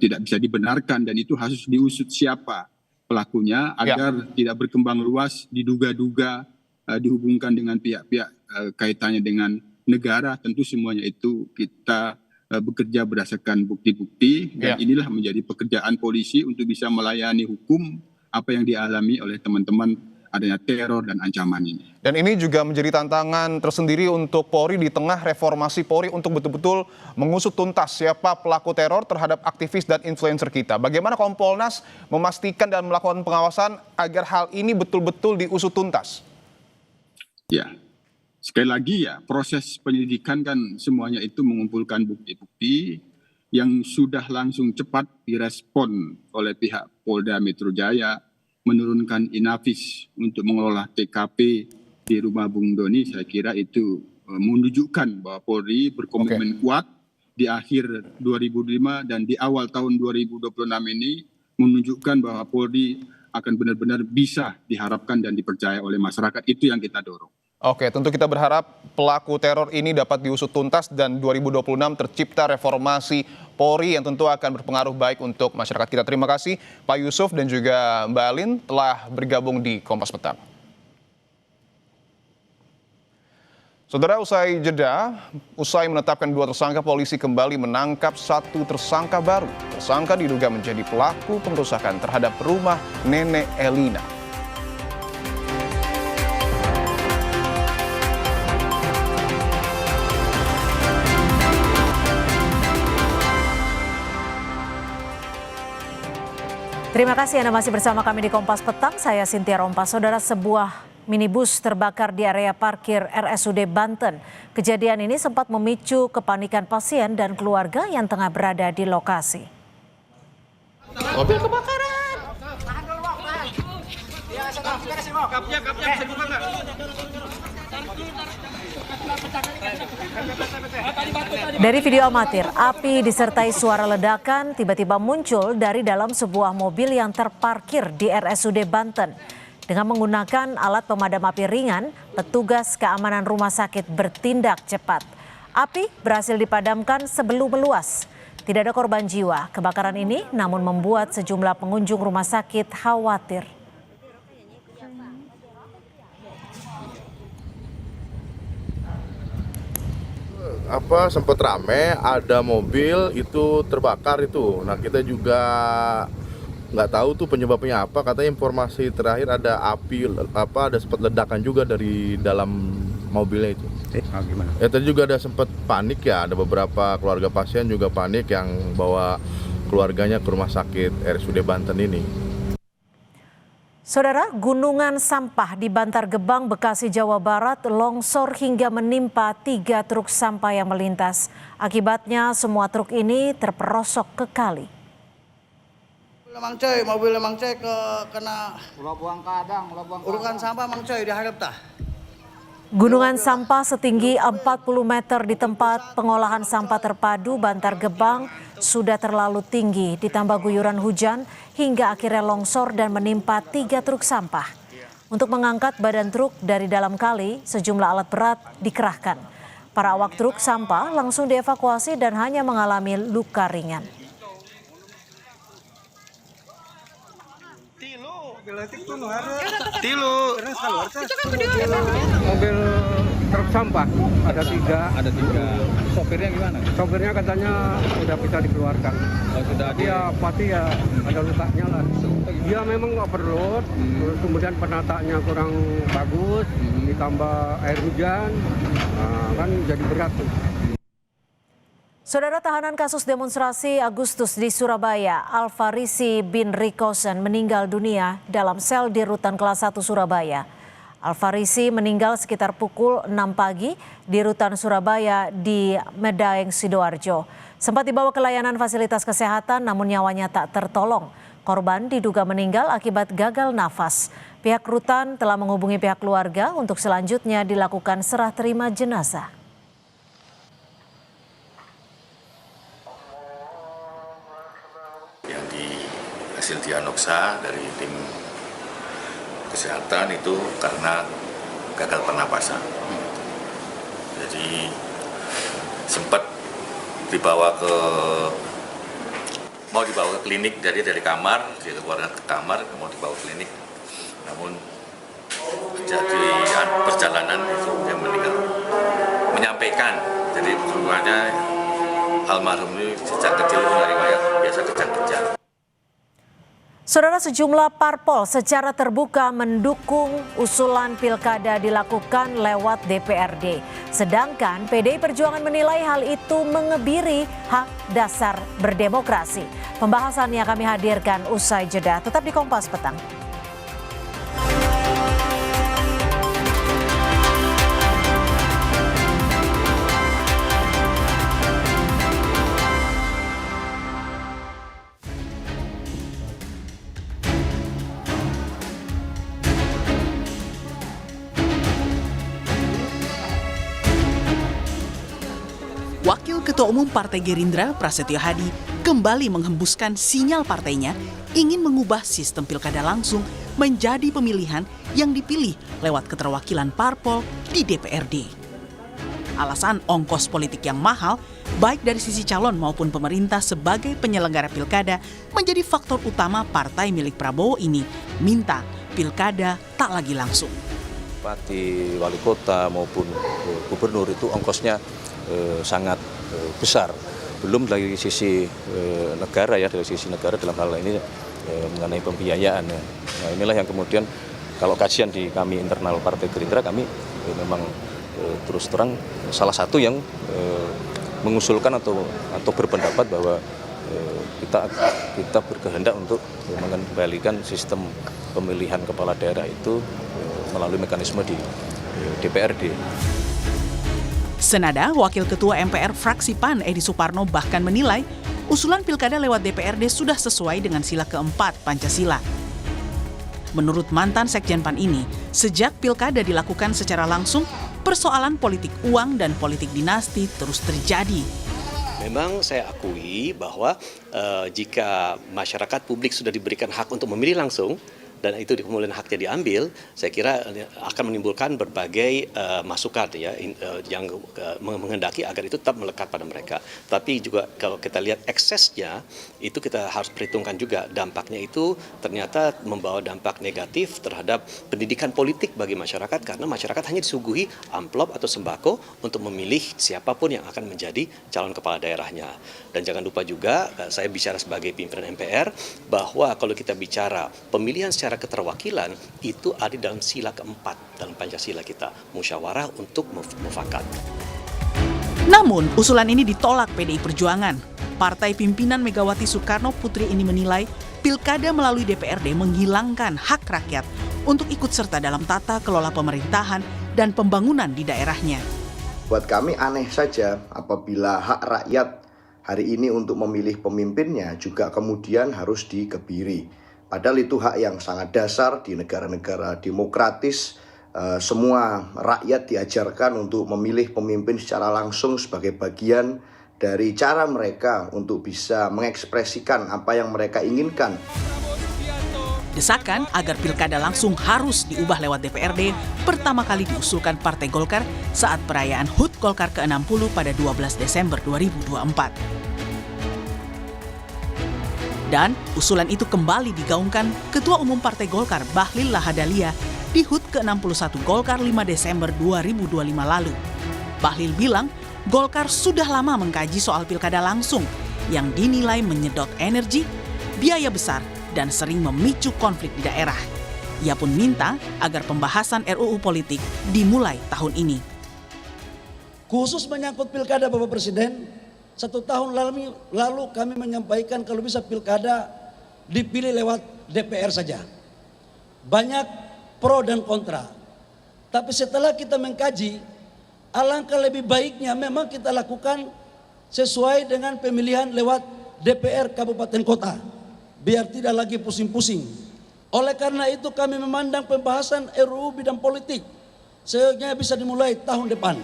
tidak bisa dibenarkan, dan itu harus diusut siapa pelakunya agar tidak berkembang luas, diduga-duga, dihubungkan dengan pihak-pihak kaitannya dengan negara. Tentu semuanya itu kita bekerja berdasarkan bukti-bukti, dan inilah menjadi pekerjaan polisi untuk bisa melayani hukum apa yang dialami oleh teman-teman adanya teror dan ancaman ini. Dan ini juga menjadi tantangan tersendiri untuk Polri di tengah reformasi Polri untuk betul-betul mengusut tuntas siapa pelaku teror terhadap aktivis dan influencer kita. Bagaimana Kompolnas memastikan dan melakukan pengawasan agar hal ini betul-betul diusut tuntas? Ya, sekali lagi proses penyelidikan kan semuanya itu mengumpulkan bukti-bukti yang sudah langsung cepat direspon oleh pihak Polda Metro Jaya, menurunkan Inafis untuk mengelola TKP di rumah Bung Doni. Saya kira itu menunjukkan bahwa Polri berkomitmen kuat di akhir 2005 dan di awal tahun 2026 ini, menunjukkan bahwa Polri akan benar-benar bisa diharapkan dan dipercaya oleh masyarakat. Itu yang kita dorong. Oke, tentu kita berharap pelaku teror ini dapat diusut tuntas dan 2026 tercipta reformasi Polri yang tentu akan berpengaruh baik untuk masyarakat kita. Terima kasih Pak Yusuf dan juga Mbak Alin telah bergabung di Kompas Petang. Saudara, usai jeda, usai menetapkan 2 tersangka, polisi kembali menangkap 1 tersangka baru. Tersangka diduga menjadi pelaku pengerusakan terhadap rumah Nenek Elina. Terima kasih Anda masih bersama kami di Kompas Petang. Saya Cynthia Rompas. Saudara, sebuah minibus terbakar di area parkir RSUD Banten. Kejadian ini sempat memicu kepanikan pasien dan keluarga yang tengah berada di lokasi. Mobil kebakaran. Dari video amatir, api disertai suara ledakan tiba-tiba muncul dari dalam sebuah mobil yang terparkir di RSUD Banten. Dengan menggunakan alat pemadam api ringan, petugas keamanan rumah sakit bertindak cepat. Api berhasil dipadamkan sebelum meluas. Tidak ada korban jiwa. Kebakaran ini namun membuat sejumlah pengunjung rumah sakit khawatir. Sempat rame, ada mobil itu terbakar itu. Nah, kita juga nggak tahu tuh penyebabnya apa. Katanya informasi terakhir ada api, ada sempat ledakan juga dari dalam mobilnya itu. Gimana? Ya, tadi juga ada sempat panik ya, ada beberapa keluarga pasien juga panik yang bawa keluarganya ke rumah sakit RSUD Banten ini. Saudara, gunungan sampah di Bantar Gebang, Bekasi, Jawa Barat longsor hingga menimpa 3 truk sampah yang melintas. Akibatnya semua truk ini terperosok ke kali. Mobil emang coy kena buang kadang, urukan sampah emang coy diharap tah. Gunungan sampah setinggi 40 meter di tempat pengolahan sampah terpadu Bantar Gebang sudah terlalu tinggi, ditambah guyuran hujan hingga akhirnya longsor dan menimpa 3 truk sampah. Untuk mengangkat badan truk dari dalam kali, sejumlah alat berat dikerahkan. Para awak truk sampah langsung dievakuasi dan hanya mengalami luka ringan. Mobil truk sampah ada 3. Sopirnya gimana? Sopirnya katanya udah bisa dikeluarkan. Sudah dia pasti ya ada lukanya lah. Dia memang nggak perlu. Kemudian penataannya kurang bagus, ditambah air hujan, kan jadi berat tuh. Saudara, tahanan kasus demonstrasi Agustus di Surabaya, Alfarisi bin Rikosen meninggal dunia dalam sel di Rutan Kelas 1 Surabaya. Alfarisi meninggal sekitar pukul 6 pagi di Rutan Surabaya di Medaeng, Sidoarjo. Sempat dibawa ke layanan fasilitas kesehatan namun nyawanya tak tertolong. Korban diduga meninggal akibat gagal nafas. Pihak rutan telah menghubungi pihak keluarga untuk selanjutnya dilakukan serah terima jenazah. Yang di hasil diagnosa dari tim kesehatan itu karena gagal pernapasan. Jadi sempat mau dibawa ke klinik, jadi dari kamar dia keluar ke kamar mau dibawa ke klinik, namun terjadi perjalanan itu dia meninggal. Menyampaikan jadi sebenarnya almarhum ini sejak kecil punya riwayat biasa kejang-kejang. Saudara, sejumlah parpol secara terbuka mendukung usulan pilkada dilakukan lewat DPRD. Sedangkan PDI Perjuangan menilai hal itu mengebiri hak dasar berdemokrasi. Pembahasannya kami hadirkan usai jeda. Tetap di Kompas Petang. Wakil Ketua Umum Partai Gerindra, Prasetyo Hadi, kembali menghembuskan sinyal partainya ingin mengubah sistem pilkada langsung menjadi pemilihan yang dipilih lewat keterwakilan parpol di DPRD. Alasan ongkos politik yang mahal, baik dari sisi calon maupun pemerintah sebagai penyelenggara pilkada, menjadi faktor utama partai milik Prabowo ini minta pilkada tak lagi langsung. Bupati, wali kota maupun gubernur itu ongkosnya sangat besar. Belum dari sisi negara ya, dari sisi negara dalam hal ini mengenai pembiayaan. Nah, inilah yang kemudian kalau kajian di kami internal Partai Gerindra, kami memang terus terang salah satu yang mengusulkan atau berpendapat bahwa kita berkehendak untuk mengembalikan sistem pemilihan kepala daerah itu melalui mekanisme di DPRD. Senada, Wakil Ketua MPR fraksi PAN Edi Suparno bahkan menilai usulan pilkada lewat DPRD sudah sesuai dengan sila keempat Pancasila. Menurut mantan Sekjen PAN ini, sejak pilkada dilakukan secara langsung, persoalan politik uang dan politik dinasti terus terjadi. Memang saya akui bahwa jika masyarakat publik sudah diberikan hak untuk memilih langsung, dan itu kemudian haknya diambil, saya kira akan menimbulkan berbagai masukan ya yang menghendaki agar itu tetap melekat pada mereka. Tapi juga kalau kita lihat eksesnya, itu kita harus perhitungkan juga dampaknya itu ternyata membawa dampak negatif terhadap pendidikan politik bagi masyarakat, karena masyarakat hanya disuguhi amplop atau sembako untuk memilih siapapun yang akan menjadi calon kepala daerahnya. Dan jangan lupa juga, saya bicara sebagai pimpinan MPR, bahwa kalau kita bicara pemilihan secara keterwakilan itu ada dalam sila keempat dalam Pancasila kita, musyawarah untuk mufakat. Namun, usulan ini ditolak PDI Perjuangan. Partai pimpinan Megawati Soekarno Putri ini menilai pilkada melalui DPRD menghilangkan hak rakyat untuk ikut serta dalam tata kelola pemerintahan dan pembangunan di daerahnya. Buat kami aneh saja apabila hak rakyat hari ini untuk memilih pemimpinnya juga kemudian harus dikebiri. Padahal itu hak yang sangat dasar di negara-negara demokratis. Semua rakyat diajarkan untuk memilih pemimpin secara langsung sebagai bagian dari cara mereka untuk bisa mengekspresikan apa yang mereka inginkan. Desakan agar pilkada langsung harus diubah lewat DPRD pertama kali diusulkan Partai Golkar saat perayaan HUT Golkar ke-60 pada 12 Desember 2024. Dan usulan itu kembali digaungkan Ketua Umum Partai Golkar Bahlil Lahadalia di HUT ke-61 Golkar 5 Desember 2025 lalu. Bahlil bilang Golkar sudah lama mengkaji soal pilkada langsung yang dinilai menyedot energi, biaya besar, dan sering memicu konflik di daerah. Ia pun minta agar pembahasan RUU politik dimulai tahun ini. Khusus menyangkut pilkada Bapak Presiden, 1 tahun lalu kami menyampaikan kalau bisa pilkada dipilih lewat DPR saja. Banyak pro dan kontra. Tapi setelah kita mengkaji, alangkah lebih baiknya memang kita lakukan sesuai dengan pemilihan lewat DPR kabupaten kota. biar tidak lagi pusing-pusing. Oleh karena itu kami memandang pembahasan RUU bidang politik seyogyanya bisa dimulai tahun depan.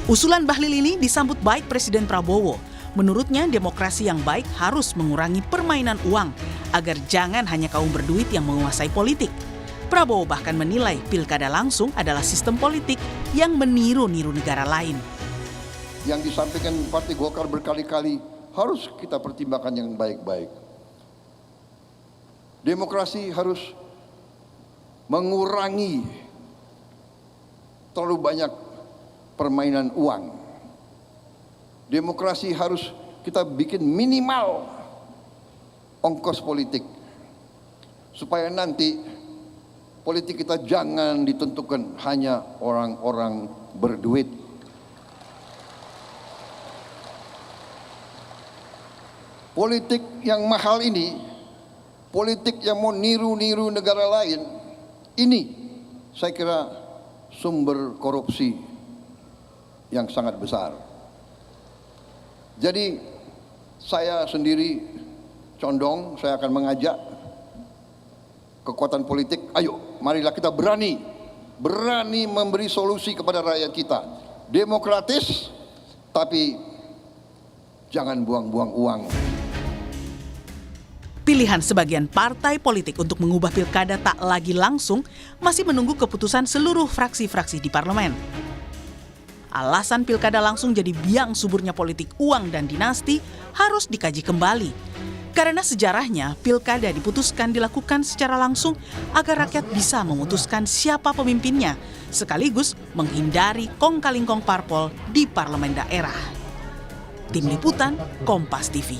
Usulan Bahlil ini disambut baik Presiden Prabowo. Menurutnya demokrasi yang baik harus mengurangi permainan uang agar jangan hanya kaum berduit yang menguasai politik. Prabowo bahkan menilai pilkada langsung adalah sistem politik yang meniru-niru negara lain. Yang disampaikan Partai Golkar berkali-kali harus kita pertimbangkan yang baik-baik. Demokrasi harus mengurangi terlalu banyak permainan uang. Demokrasi harus kita bikin minimal ongkos politik. Supaya nanti politik kita jangan ditentukan hanya orang-orang berduit. Politik yang mahal ini, politik yang mau niru-niru negara lain, ini saya kira sumber korupsi yang sangat besar. Jadi saya sendiri condong, saya akan mengajak kekuatan politik, ayo marilah kita berani memberi solusi kepada rakyat kita. Demokratis, tapi jangan buang-buang uang. Pilihan sebagian partai politik untuk mengubah pilkada tak lagi langsung masih menunggu keputusan seluruh fraksi-fraksi di parlemen. Alasan pilkada langsung jadi biang suburnya politik uang dan dinasti harus dikaji kembali. Karena sejarahnya pilkada diputuskan dilakukan secara langsung agar rakyat bisa memutuskan siapa pemimpinnya, sekaligus menghindari kong-kali-kong parpol di parlemen daerah. Tim Liputan, Kompas TV.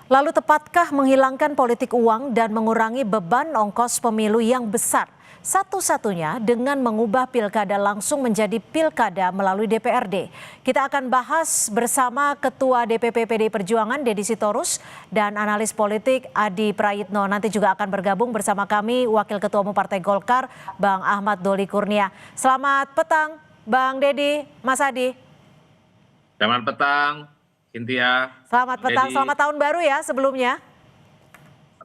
Lalu tepatkah menghilangkan politik uang dan mengurangi beban ongkos pemilu yang besar? Satu-satunya dengan mengubah pilkada langsung menjadi pilkada melalui DPRD. Kita akan bahas bersama Ketua DPP PDI Perjuangan Deddy Sitorus dan analis politik Adi Prayitno. Nanti juga akan bergabung bersama kami Wakil Ketua Umum Partai Golkar Bang Ahmad Doli Kurnia. Selamat petang Bang Deddy, Mas Adi. Selamat petang. Cynthia. Selamat petang, selamat tahun baru ya sebelumnya.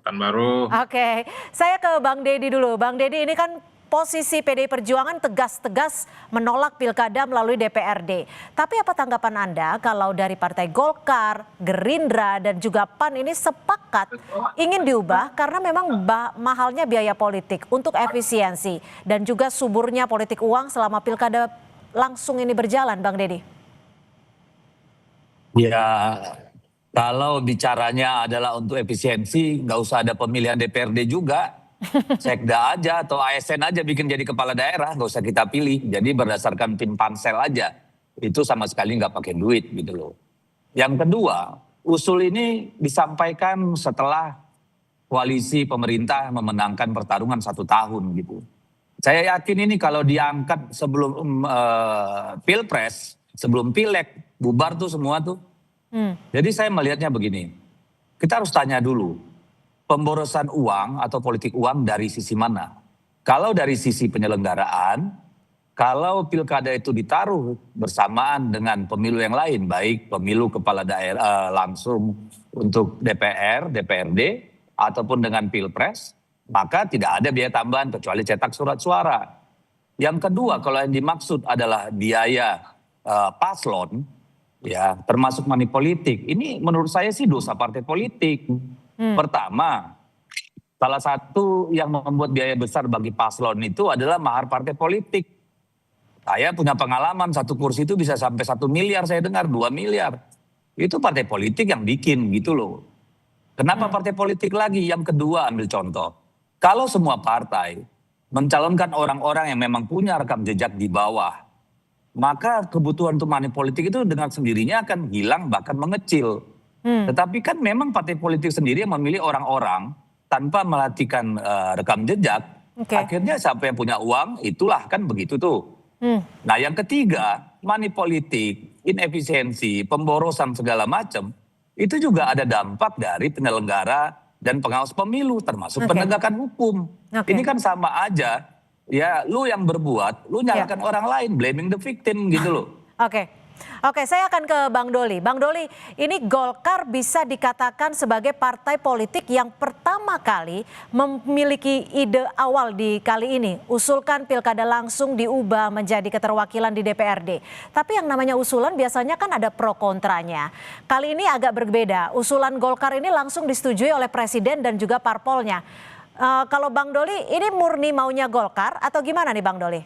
Tahun baru. Oke, saya ke Bang Deddy dulu. Bang Deddy, ini kan posisi PDI Perjuangan tegas-tegas menolak pilkada melalui DPRD. Tapi apa tanggapan Anda kalau dari Partai Golkar, Gerindra, dan juga PAN ini sepakat ingin diubah karena memang mahalnya biaya politik untuk efisiensi dan juga suburnya politik uang selama pilkada langsung ini berjalan, Bang Deddy? Ya, kalau bicaranya adalah untuk efisiensi, nggak usah ada pemilihan DPRD juga. Sekda aja atau ASN aja bikin jadi kepala daerah, nggak usah kita pilih. Jadi berdasarkan tim pansel aja. Itu sama sekali nggak pakai duit gitu loh. Yang kedua, usul ini disampaikan setelah koalisi pemerintah memenangkan pertarungan 1 tahun gitu. Saya yakin ini kalau diangkat sebelum Pilpres, sebelum Pileg, bubar tuh semua tuh. Jadi saya melihatnya begini, kita harus tanya dulu, pemborosan uang atau politik uang dari sisi mana? Kalau dari sisi penyelenggaraan, kalau pilkada itu ditaruh bersamaan dengan pemilu yang lain, baik pemilu kepala daerah langsung untuk DPR, DPRD, ataupun dengan Pilpres, maka tidak ada biaya tambahan kecuali cetak surat suara. Yang kedua, kalau yang dimaksud adalah biaya paslon, ya termasuk money politik, ini menurut saya sih dosa partai politik. Pertama, salah satu yang membuat biaya besar bagi paslon itu adalah mahar partai politik. Saya punya pengalaman, 1 kursi itu bisa sampai 1 miliar, saya dengar 2 miliar. Itu partai politik yang bikin gitu loh. Kenapa partai politik lagi? Yang kedua, ambil contoh. Kalau semua partai mencalonkan orang-orang yang memang punya rekam jejak di bawah, maka kebutuhan untuk money politik itu dengan sendirinya akan hilang bahkan mengecil. Tetapi kan memang partai politik sendiri yang memilih orang-orang tanpa melatihkan rekam jejak. Akhirnya siapa yang punya uang itulah kan begitu tuh. Nah yang ketiga, money politik, inefisiensi, pemborosan segala macam, itu juga ada dampak dari penyelenggara dan pengawas pemilu termasuk penegakan hukum. Ini kan sama aja. Ya, lu yang berbuat, lu nyalakan orang lain, blaming the victim gitu loh. Oke, saya akan ke Bang Doli. Bang Doli, ini Golkar bisa dikatakan sebagai partai politik yang pertama kali memiliki ide awal di kali ini. Usulkan pilkada langsung diubah menjadi keterwakilan di DPRD. Tapi yang namanya usulan biasanya kan ada pro kontranya. Kali ini agak berbeda. Usulan Golkar ini langsung disetujui oleh Presiden dan juga parpolnya. Kalau Bang Doli, ini murni maunya Golkar atau gimana nih Bang Doli?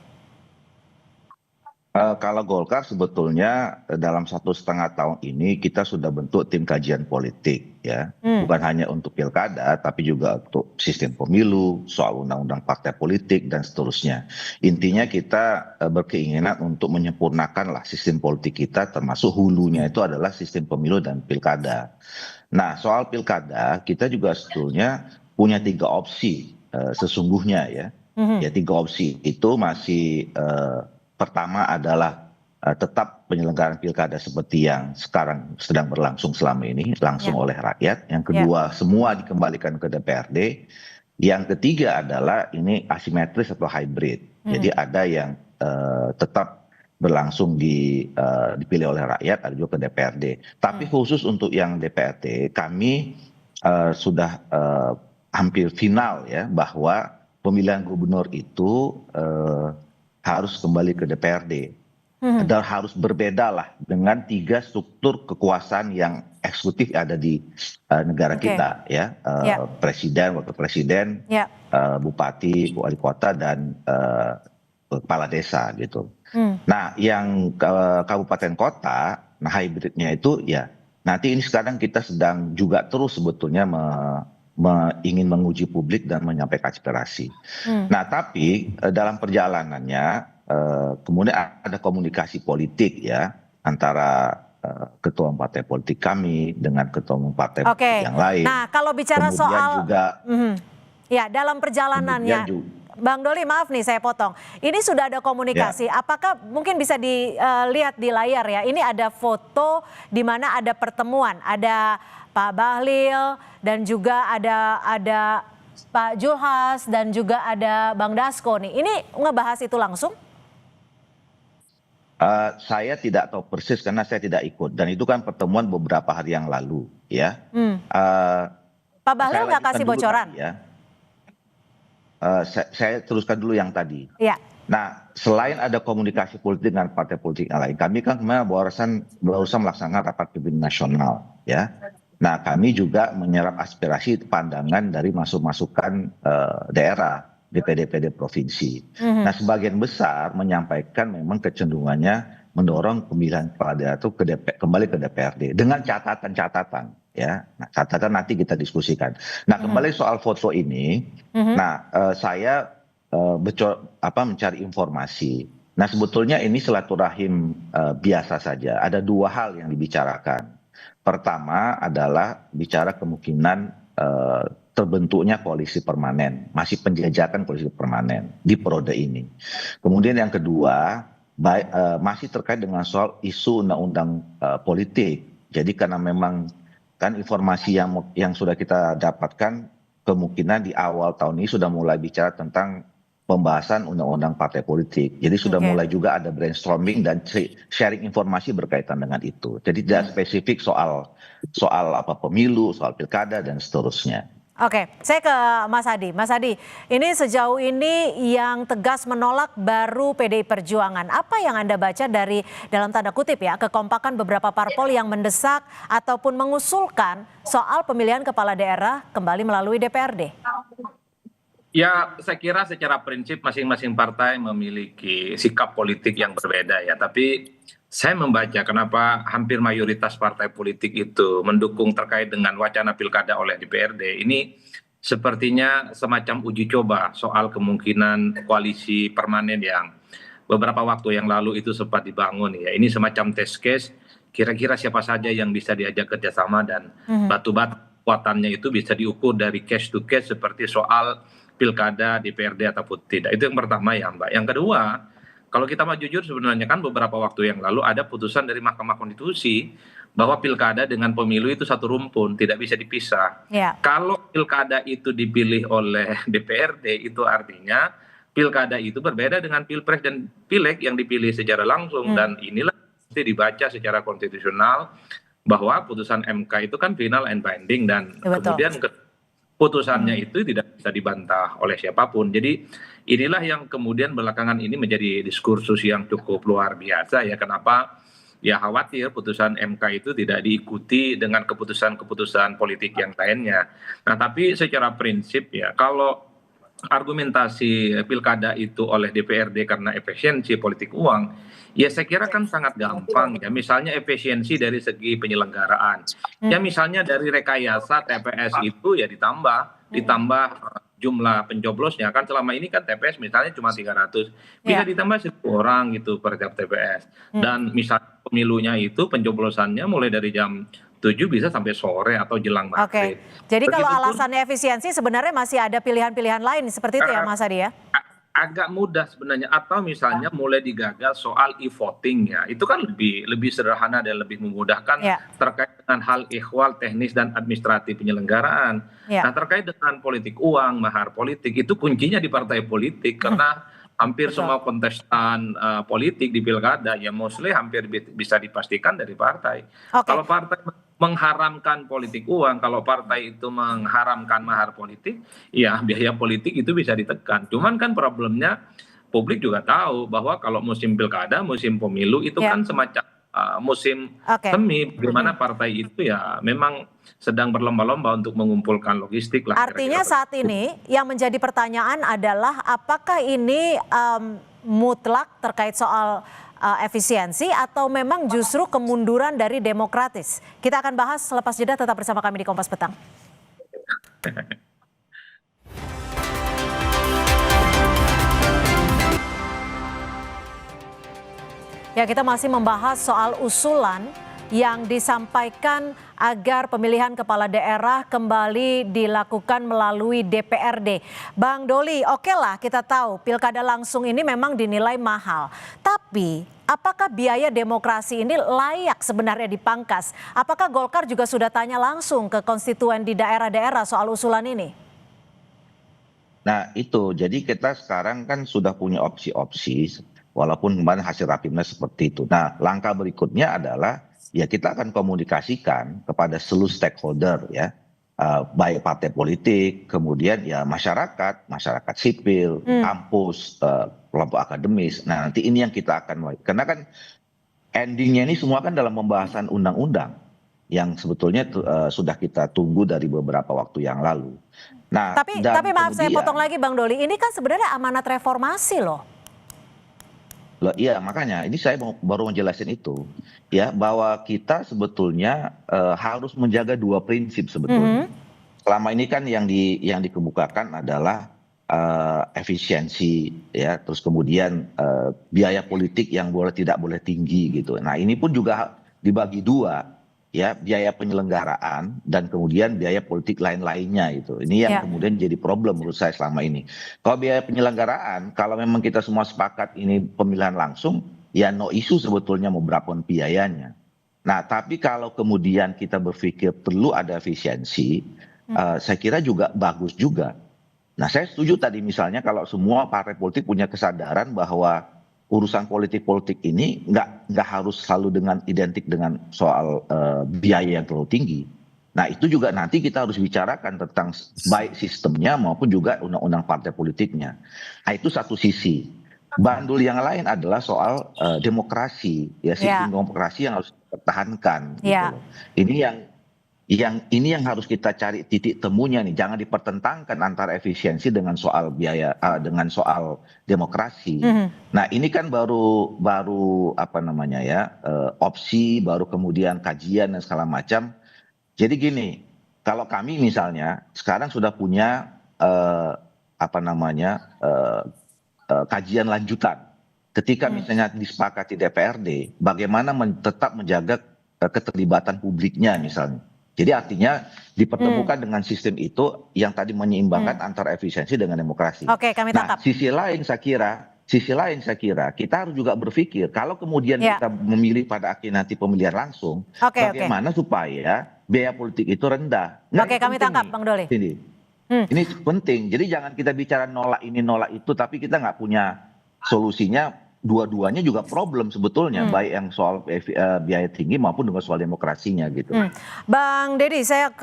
Kalau Golkar sebetulnya dalam 1,5 tahun ini kita sudah bentuk tim kajian politik ya, bukan hanya untuk pilkada tapi juga untuk sistem pemilu, soal undang-undang partai politik dan seterusnya. Intinya kita berkeinginan untuk menyempurnakan lah sistem politik kita, termasuk hulunya itu adalah sistem pemilu dan pilkada. Nah, soal pilkada kita juga sebetulnya punya 3 opsi sesungguhnya ya. Ya 3 opsi itu masih pertama adalah tetap penyelenggaraan pilkada seperti yang sekarang sedang berlangsung selama ini, langsung oleh rakyat. Yang kedua, semua dikembalikan ke DPRD. Yang ketiga adalah ini asimetris atau hybrid. Jadi ada yang tetap berlangsung dipilih oleh rakyat, ada juga ke DPRD. Tapi khusus untuk yang DPRD, kami sudah hampir final ya, bahwa pemilihan gubernur itu harus kembali ke DPRD. Dan harus berbeda lah dengan 3 struktur kekuasaan yang eksekutif ada di negara kita ya. Presiden, wakil presiden, bupati, wali kota dan kepala desa gitu. Nah, yang kabupaten kota, nah hybridnya itu ya nanti ini sekarang kita sedang juga terus sebetulnya ingin menguji publik dan menyampaikan aspirasi. Nah, tapi dalam perjalanannya kemudian ada komunikasi politik ya antara ketua partai politik kami dengan ketua umum partai politik yang lain. Nah, kalau bicara kemudian soal juga, ya dalam perjalanannya, Bang Doli maaf nih saya potong. Ini sudah ada komunikasi. Apakah mungkin bisa dilihat di layar ya? Ini ada foto di mana ada pertemuan, ada Pak Bahlil dan juga ada Pak Julhas dan juga ada Bang Dasko nih. Ini ngebahas itu langsung? Saya tidak tahu persis karena saya tidak ikut dan itu kan pertemuan beberapa hari yang lalu ya. Pak Bahlil nggak kasih bocoran? Saya teruskan dulu yang tadi. Ya. Nah, selain ada komunikasi politik dengan partai politik yang lain, kami kan kemarin barusan melaksanakan rapat pimpinan nasional ya. Nah, kami juga menyerap aspirasi pandangan dari masukan daerah DPD provinsi. Nah, sebagian besar menyampaikan memang kecenderungannya mendorong pemilihan kepala daerah itu kembali ke DPRD dengan catatan-catatan ya. Nah, catatan nanti kita diskusikan. Nah, kembali soal foto ini, nah saya mencari informasi. Nah, sebetulnya ini silaturahim biasa saja. Ada 2 hal yang dibicarakan. Pertama adalah bicara kemungkinan terbentuknya koalisi permanen, masih penjajakan koalisi permanen di periode ini. Kemudian yang kedua, masih terkait dengan soal isu undang-undang politik. Jadi karena memang kan informasi yang sudah kita dapatkan, kemungkinan di awal tahun ini sudah mulai bicara tentang pembahasan undang-undang partai politik. Jadi sudah mulai juga ada brainstorming dan sharing informasi berkaitan dengan itu. Jadi tidak spesifik soal pemilu, soal pilkada dan seterusnya. Oke, saya ke Mas Hadi. Mas Hadi, ini sejauh ini yang tegas menolak baru PDI Perjuangan. Apa yang Anda baca dari dalam tanda kutip ya kekompakan beberapa parpol yang mendesak ataupun mengusulkan soal pemilihan kepala daerah kembali melalui DPRD? Ya, saya kira secara prinsip masing-masing partai memiliki sikap politik yang berbeda ya. Tapi saya membaca kenapa hampir mayoritas partai politik itu mendukung terkait dengan wacana pilkada oleh DPRD. Ini sepertinya semacam uji coba soal kemungkinan koalisi permanen yang beberapa waktu yang lalu itu sempat dibangun ya. Ini semacam test case, kira-kira siapa saja yang bisa diajak kerjasama dan batu-batu kekuatannya itu bisa diukur dari case to case seperti soal pilkada DPRD ataupun tidak. Itu yang pertama ya Mbak. Yang kedua, kalau kita mau jujur sebenarnya kan beberapa waktu yang lalu ada putusan dari Mahkamah Konstitusi bahwa pilkada dengan pemilu itu satu rumpun, tidak bisa dipisah. Kalau pilkada itu dipilih oleh DPRD itu artinya pilkada itu berbeda dengan pilpres dan pileg yang dipilih secara langsung dan inilah mesti dibaca secara konstitusional bahwa putusan MK itu kan final and binding dan kemudian putusannya itu tidak bisa dibantah oleh siapapun. Jadi inilah yang kemudian belakangan ini menjadi diskursus yang cukup luar biasa ya. Kenapa? Ya khawatir putusan MK itu tidak diikuti dengan keputusan-keputusan politik yang lainnya. Nah tapi secara prinsip ya kalau argumentasi pilkada itu oleh DPRD karena efisiensi politik uang, ya saya kira kan sangat gampang ya. Misalnya efisiensi dari segi penyelenggaraan. Ya misalnya dari rekayasa TPS itu ya ditambah jumlah pencoblosnya. Kan selama ini kan TPS misalnya cuma 300. Bisa ditambah 1.000 orang gitu per tiap TPS. Dan misalnya pemilunya itu pencoblosannya mulai dari jam 7 bisa sampai sore atau jelang maghrib. Jadi kalau alasannya efisiensi sebenarnya masih ada pilihan-pilihan lain seperti itu ya Mas Adi ya? Agak mudah sebenarnya, atau misalnya mulai digagas soal e-voting ya, itu kan lebih sederhana dan lebih memudahkan terkait dengan hal ikhwal teknis dan administratif penyelenggaraan. Nah terkait dengan politik uang, mahar politik itu kuncinya di partai politik karena hampir semua kontestan politik di pilkada ya mostly hampir bisa dipastikan dari partai. Kalau partai mengharamkan politik uang, kalau partai itu mengharamkan mahar politik, ya biaya politik itu bisa ditekan. Cuman kan problemnya publik juga tahu bahwa kalau musim pilkada, musim pemilu itu kan semacam musim semi, bagaimana partai itu ya memang sedang berlomba-lomba untuk mengumpulkan logistik lah. Artinya saat ini yang menjadi pertanyaan adalah apakah ini mutlak terkait soal efisiensi atau memang justru kemunduran dari demokratis. Kita akan bahas selepas jeda, tetap bersama kami di Kompas Petang. Ya, kita masih membahas soal usulan yang disampaikan agar pemilihan kepala daerah kembali dilakukan melalui DPRD. Bang Doli, oke lah kita tahu pilkada langsung ini memang dinilai mahal. Tapi apakah biaya demokrasi ini layak sebenarnya dipangkas? Apakah Golkar juga sudah tanya langsung ke konstituen di daerah-daerah soal usulan ini? Nah itu, jadi kita sekarang kan sudah punya opsi-opsi, walaupun kemarin hasil rapimnas seperti itu. Nah langkah berikutnya adalah ya kita akan komunikasikan kepada seluruh stakeholder ya, baik partai politik, kemudian ya masyarakat sipil, kampus, kelompok akademis. Nah nanti ini yang kita akan mulai, karena kan endingnya ini semua kan dalam pembahasan undang-undang yang sebetulnya sudah kita tunggu dari beberapa waktu yang lalu. Nah tapi maaf saya potong lagi Bang Doli, ini kan sebenarnya amanat reformasi loh. Iya makanya ini saya baru menjelaskan itu ya, bahwa kita sebetulnya harus menjaga dua prinsip sebetulnya. Selama ini kan yang dikemukakan adalah efisiensi ya, terus kemudian biaya politik yang tidak boleh tinggi gitu. Nah ini pun juga dibagi dua ya, biaya penyelenggaraan dan kemudian biaya politik lain-lainnya itu. Ini yang kemudian jadi problem menurut saya selama ini. Kalau biaya penyelenggaraan, kalau memang kita semua sepakat ini pemilihan langsung, ya no isu sebetulnya mau berapa biayanya. Nah tapi kalau kemudian kita berpikir perlu ada efisiensi, saya kira juga bagus juga. Nah saya setuju tadi misalnya kalau semua partai politik punya kesadaran bahwa urusan politik ini nggak harus selalu identik dengan soal biaya yang terlalu tinggi. Nah itu juga nanti kita harus bicarakan tentang baik sistemnya maupun juga undang-undang partai politiknya. Nah itu satu sisi. Bandul yang lain adalah soal demokrasi, ya sistem demokrasi yang harus dipertahankan. Gitu. Ini yang harus kita cari titik temunya nih, jangan dipertentangkan antara efisiensi dengan soal biaya, dengan soal demokrasi. Nah ini kan baru apa namanya ya, opsi, baru kemudian kajian dan segala macam. Jadi gini, kalau kami misalnya sekarang sudah punya apa namanya kajian lanjutan. Ketika misalnya disepakati DPRD, bagaimana tetap menjaga keterlibatan publiknya misalnya. Jadi artinya dipertemukan dengan sistem itu yang tadi menyeimbangkan antara efisiensi dengan demokrasi. Oke, kami tangkap. Nah, sisi lain saya kira kita harus juga berpikir kalau kemudian kita memilih pada akhir nanti pemilihan langsung, bagaimana supaya biaya politik itu rendah. Nah, oke, kami tangkap, Bang Doli. Ini penting. Jadi jangan kita bicara nolak ini nolak itu, tapi kita nggak punya solusinya. dua-duanya juga problem sebetulnya, baik yang soal biaya tinggi maupun dengan soal demokrasinya gitu. Bang Deddy, saya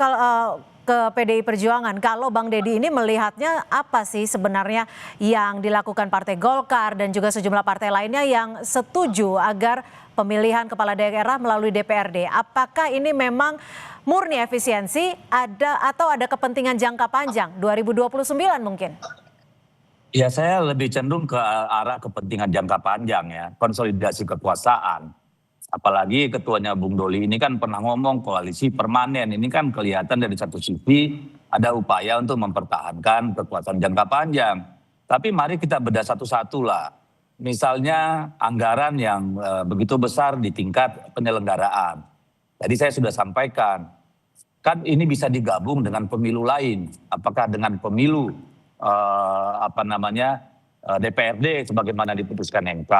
ke PDI Perjuangan. Kalau Bang Deddy ini melihatnya apa sih sebenarnya yang dilakukan Partai Golkar dan juga sejumlah partai lainnya yang setuju agar pemilihan kepala daerah melalui DPRD? Apakah ini memang murni efisiensi atau ada kepentingan jangka panjang 2029 mungkin? Ya, saya lebih cenderung ke arah kepentingan jangka panjang ya, konsolidasi kekuasaan. Apalagi ketuanya Bung Doli ini kan pernah ngomong koalisi permanen. Ini kan kelihatan dari satu sisi ada upaya untuk mempertahankan kekuasaan jangka panjang. Tapi mari kita bedah satu-satu lah. Misalnya anggaran yang begitu besar di tingkat penyelenggaraan. Tadi saya sudah sampaikan, kan ini bisa digabung dengan pemilu lain. Apakah dengan pemilu DPRD sebagaimana diputuskan MK,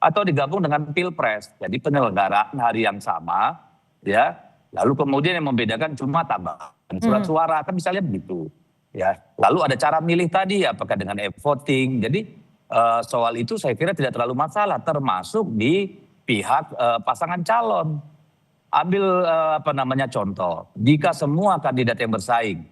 atau digabung dengan Pilpres. Jadi penyelenggaraan hari yang sama, ya. Lalu kemudian yang membedakan cuma tambahan surat suara, kan misalnya begitu, ya. Lalu ada cara milih tadi, apakah dengan e-voting. Jadi soal itu saya kira tidak terlalu masalah, termasuk di pihak pasangan calon. Ambil contoh, jika semua kandidat yang bersaing,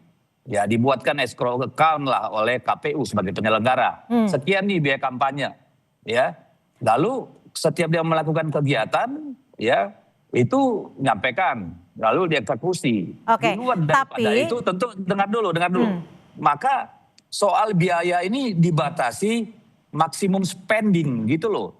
ya dibuatkan escrow account lah oleh KPU sebagai penyelenggara. Sekian nih biaya kampanye, ya. Lalu setiap dia melakukan kegiatan, ya itu nyampaikan, lalu dieksekusi. Di luar daripada itu tentu dengar dulu. Maka soal biaya ini dibatasi maksimum spending gitu loh.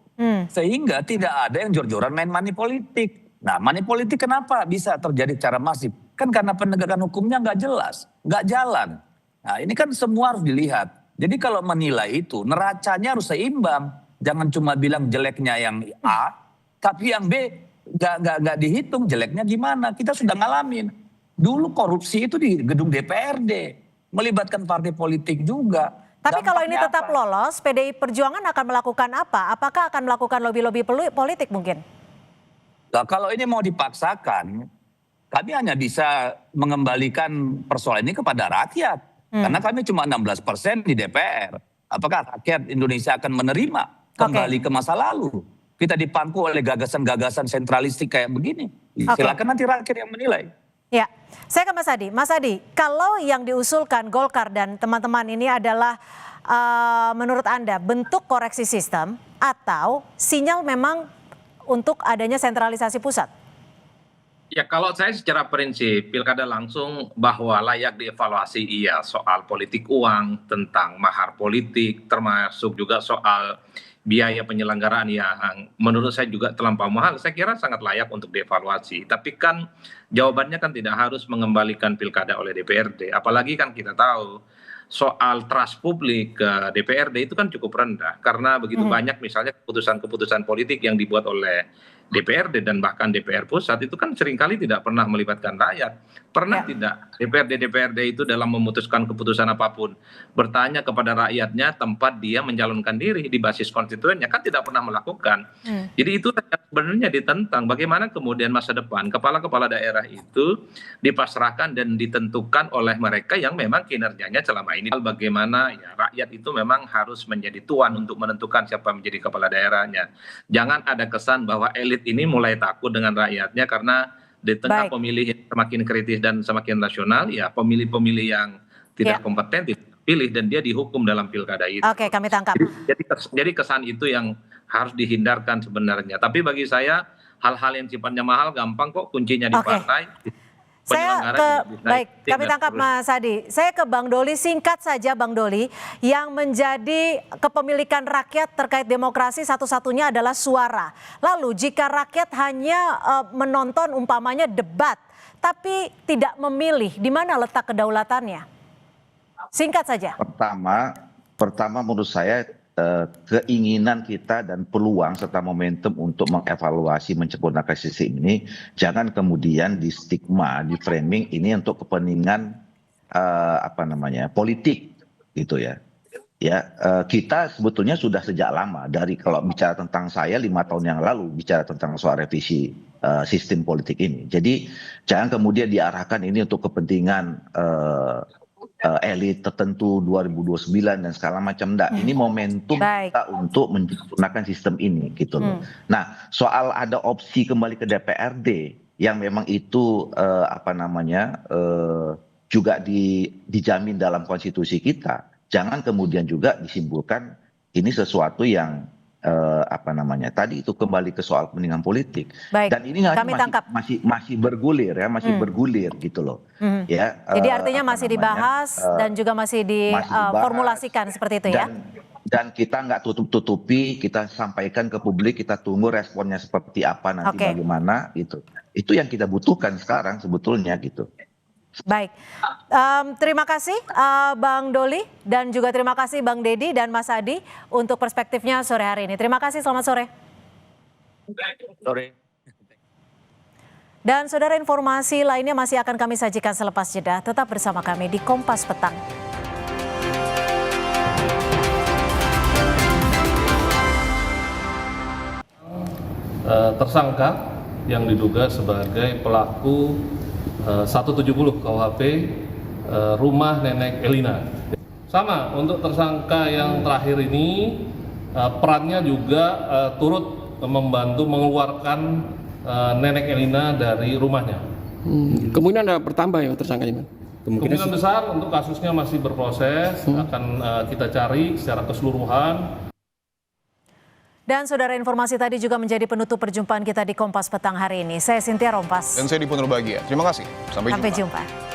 Sehingga tidak ada yang jor-joran main money politik. Nah, money politik kenapa bisa terjadi secara masif? Kan karena penegakan hukumnya nggak jelas, nggak jalan. Nah, ini kan semua harus dilihat. Jadi kalau menilai itu, neracanya harus seimbang. Jangan cuma bilang jeleknya yang A, tapi yang B nggak dihitung jeleknya gimana. Kita sudah ngalamin. Dulu korupsi itu di gedung DPRD, melibatkan partai politik juga. Tapi kalau ini tetap lolos, PDI Perjuangan akan melakukan apa? Apakah akan melakukan lobby-lobby politik mungkin? Nah, kalau ini mau dipaksakan, kami hanya bisa mengembalikan persoalan ini kepada rakyat. Karena kami cuma 16% di DPR. Apakah rakyat Indonesia akan menerima kembali ke masa lalu? Kita dipangku oleh gagasan-gagasan sentralistik kayak begini. Silakan nanti rakyat yang menilai. Ya, saya ke Mas Adi. Mas Adi, kalau yang diusulkan Golkar dan teman-teman ini adalah menurut Anda bentuk koreksi sistem atau sinyal memang untuk adanya sentralisasi pusat? Ya, kalau saya secara prinsip pilkada langsung bahwa layak dievaluasi iya, soal politik uang, tentang mahar politik, termasuk juga soal biaya penyelenggaraan yang menurut saya juga terlampau mahal, saya kira sangat layak untuk dievaluasi. Tapi kan jawabannya kan tidak harus mengembalikan pilkada oleh DPRD, apalagi kan kita tahu soal trust publik ke DPRD itu kan cukup rendah karena begitu banyak misalnya keputusan-keputusan politik yang dibuat oleh DPRD dan bahkan DPR pusat itu kan seringkali tidak pernah melibatkan rakyat. Pernah tidak DPRD itu dalam memutuskan keputusan apapun bertanya kepada rakyatnya tempat dia mencalonkan diri di basis konstituennya? Kan tidak pernah melakukan. Jadi itu sebenarnya ditentang bagaimana kemudian masa depan kepala-kepala daerah itu dipasrahkan dan ditentukan oleh mereka yang memang kinerjanya selama ini. Bagaimana ya rakyat itu memang harus menjadi tuan untuk menentukan siapa menjadi kepala daerahnya. Jangan ada kesan bahwa elit ini mulai takut dengan rakyatnya karena di tengah pemilih yang semakin kritis dan semakin rasional, ya pemilih-pemilih yang tidak kompeten dipilih dan dia dihukum dalam pilkada itu. Oke, kami tangkap. Jadi kesan itu yang harus dihindarkan sebenarnya. Tapi bagi saya hal-hal yang sifatnya mahal gampang kok, kuncinya di partai. Kami tangkap Mas Adi. Saya ke Bang Doli, singkat saja Bang Doli, yang menjadi kepemilikan rakyat terkait demokrasi satu-satunya adalah suara. Lalu jika rakyat hanya menonton umpamanya debat, tapi tidak memilih, di mana letak kedaulatannya? Singkat saja. Pertama menurut saya keinginan kita dan peluang serta momentum untuk mengevaluasi menyempurnakan sistem ini jangan kemudian di stigma, di framing ini untuk kepentingan politik gitu ya. Kita sebetulnya sudah sejak lama dari kalau bicara tentang saya 5 tahun yang lalu bicara tentang soal revisi sistem politik ini. Jadi jangan kemudian diarahkan ini untuk kepentingan elit tertentu 2029 dan segala macam. Enggak, ini momentum kita untuk menyempurnakan sistem ini gitu loh. Nah, soal ada opsi kembali ke DPRD yang memang itu juga dijamin dalam konstitusi kita, jangan kemudian juga disimpulkan ini sesuatu yang tadi itu kembali ke soal kepentingan politik. Baik, dan ini kami tangkap. masih bergulir ya, bergulir gitu loh. Ya, jadi artinya masih dibahas dan juga masih diformulasikan seperti itu ya. Dan kita nggak tutup-tutupi, kita sampaikan ke publik, kita tunggu responnya seperti apa nanti, bagaimana gitu. Itu yang kita butuhkan sekarang sebetulnya gitu. Baik, terima kasih Bang Doli dan juga terima kasih Bang Dedi dan Mas Adi untuk perspektifnya sore hari ini. Terima kasih, selamat sore. Sore. Dan saudara, informasi lainnya masih akan kami sajikan selepas jeda. Tetap bersama kami di Kompas Petang. Tersangka yang diduga sebagai pelaku 170 KUHP rumah Nenek Elina. Sama untuk tersangka yang terakhir ini perannya juga turut membantu mengeluarkan Nenek Elina dari rumahnya. Kemungkinan ada bertambah ya tersangkanya? Kemungkinan besar untuk kasusnya masih berproses, akan kita cari secara keseluruhan. Dan saudara, informasi tadi juga menjadi penutup perjumpaan kita di Kompas Petang hari ini. Saya Cynthia Rompas. Dan saya Dipo Nurbahagia. Terima kasih. Sampai jumpa.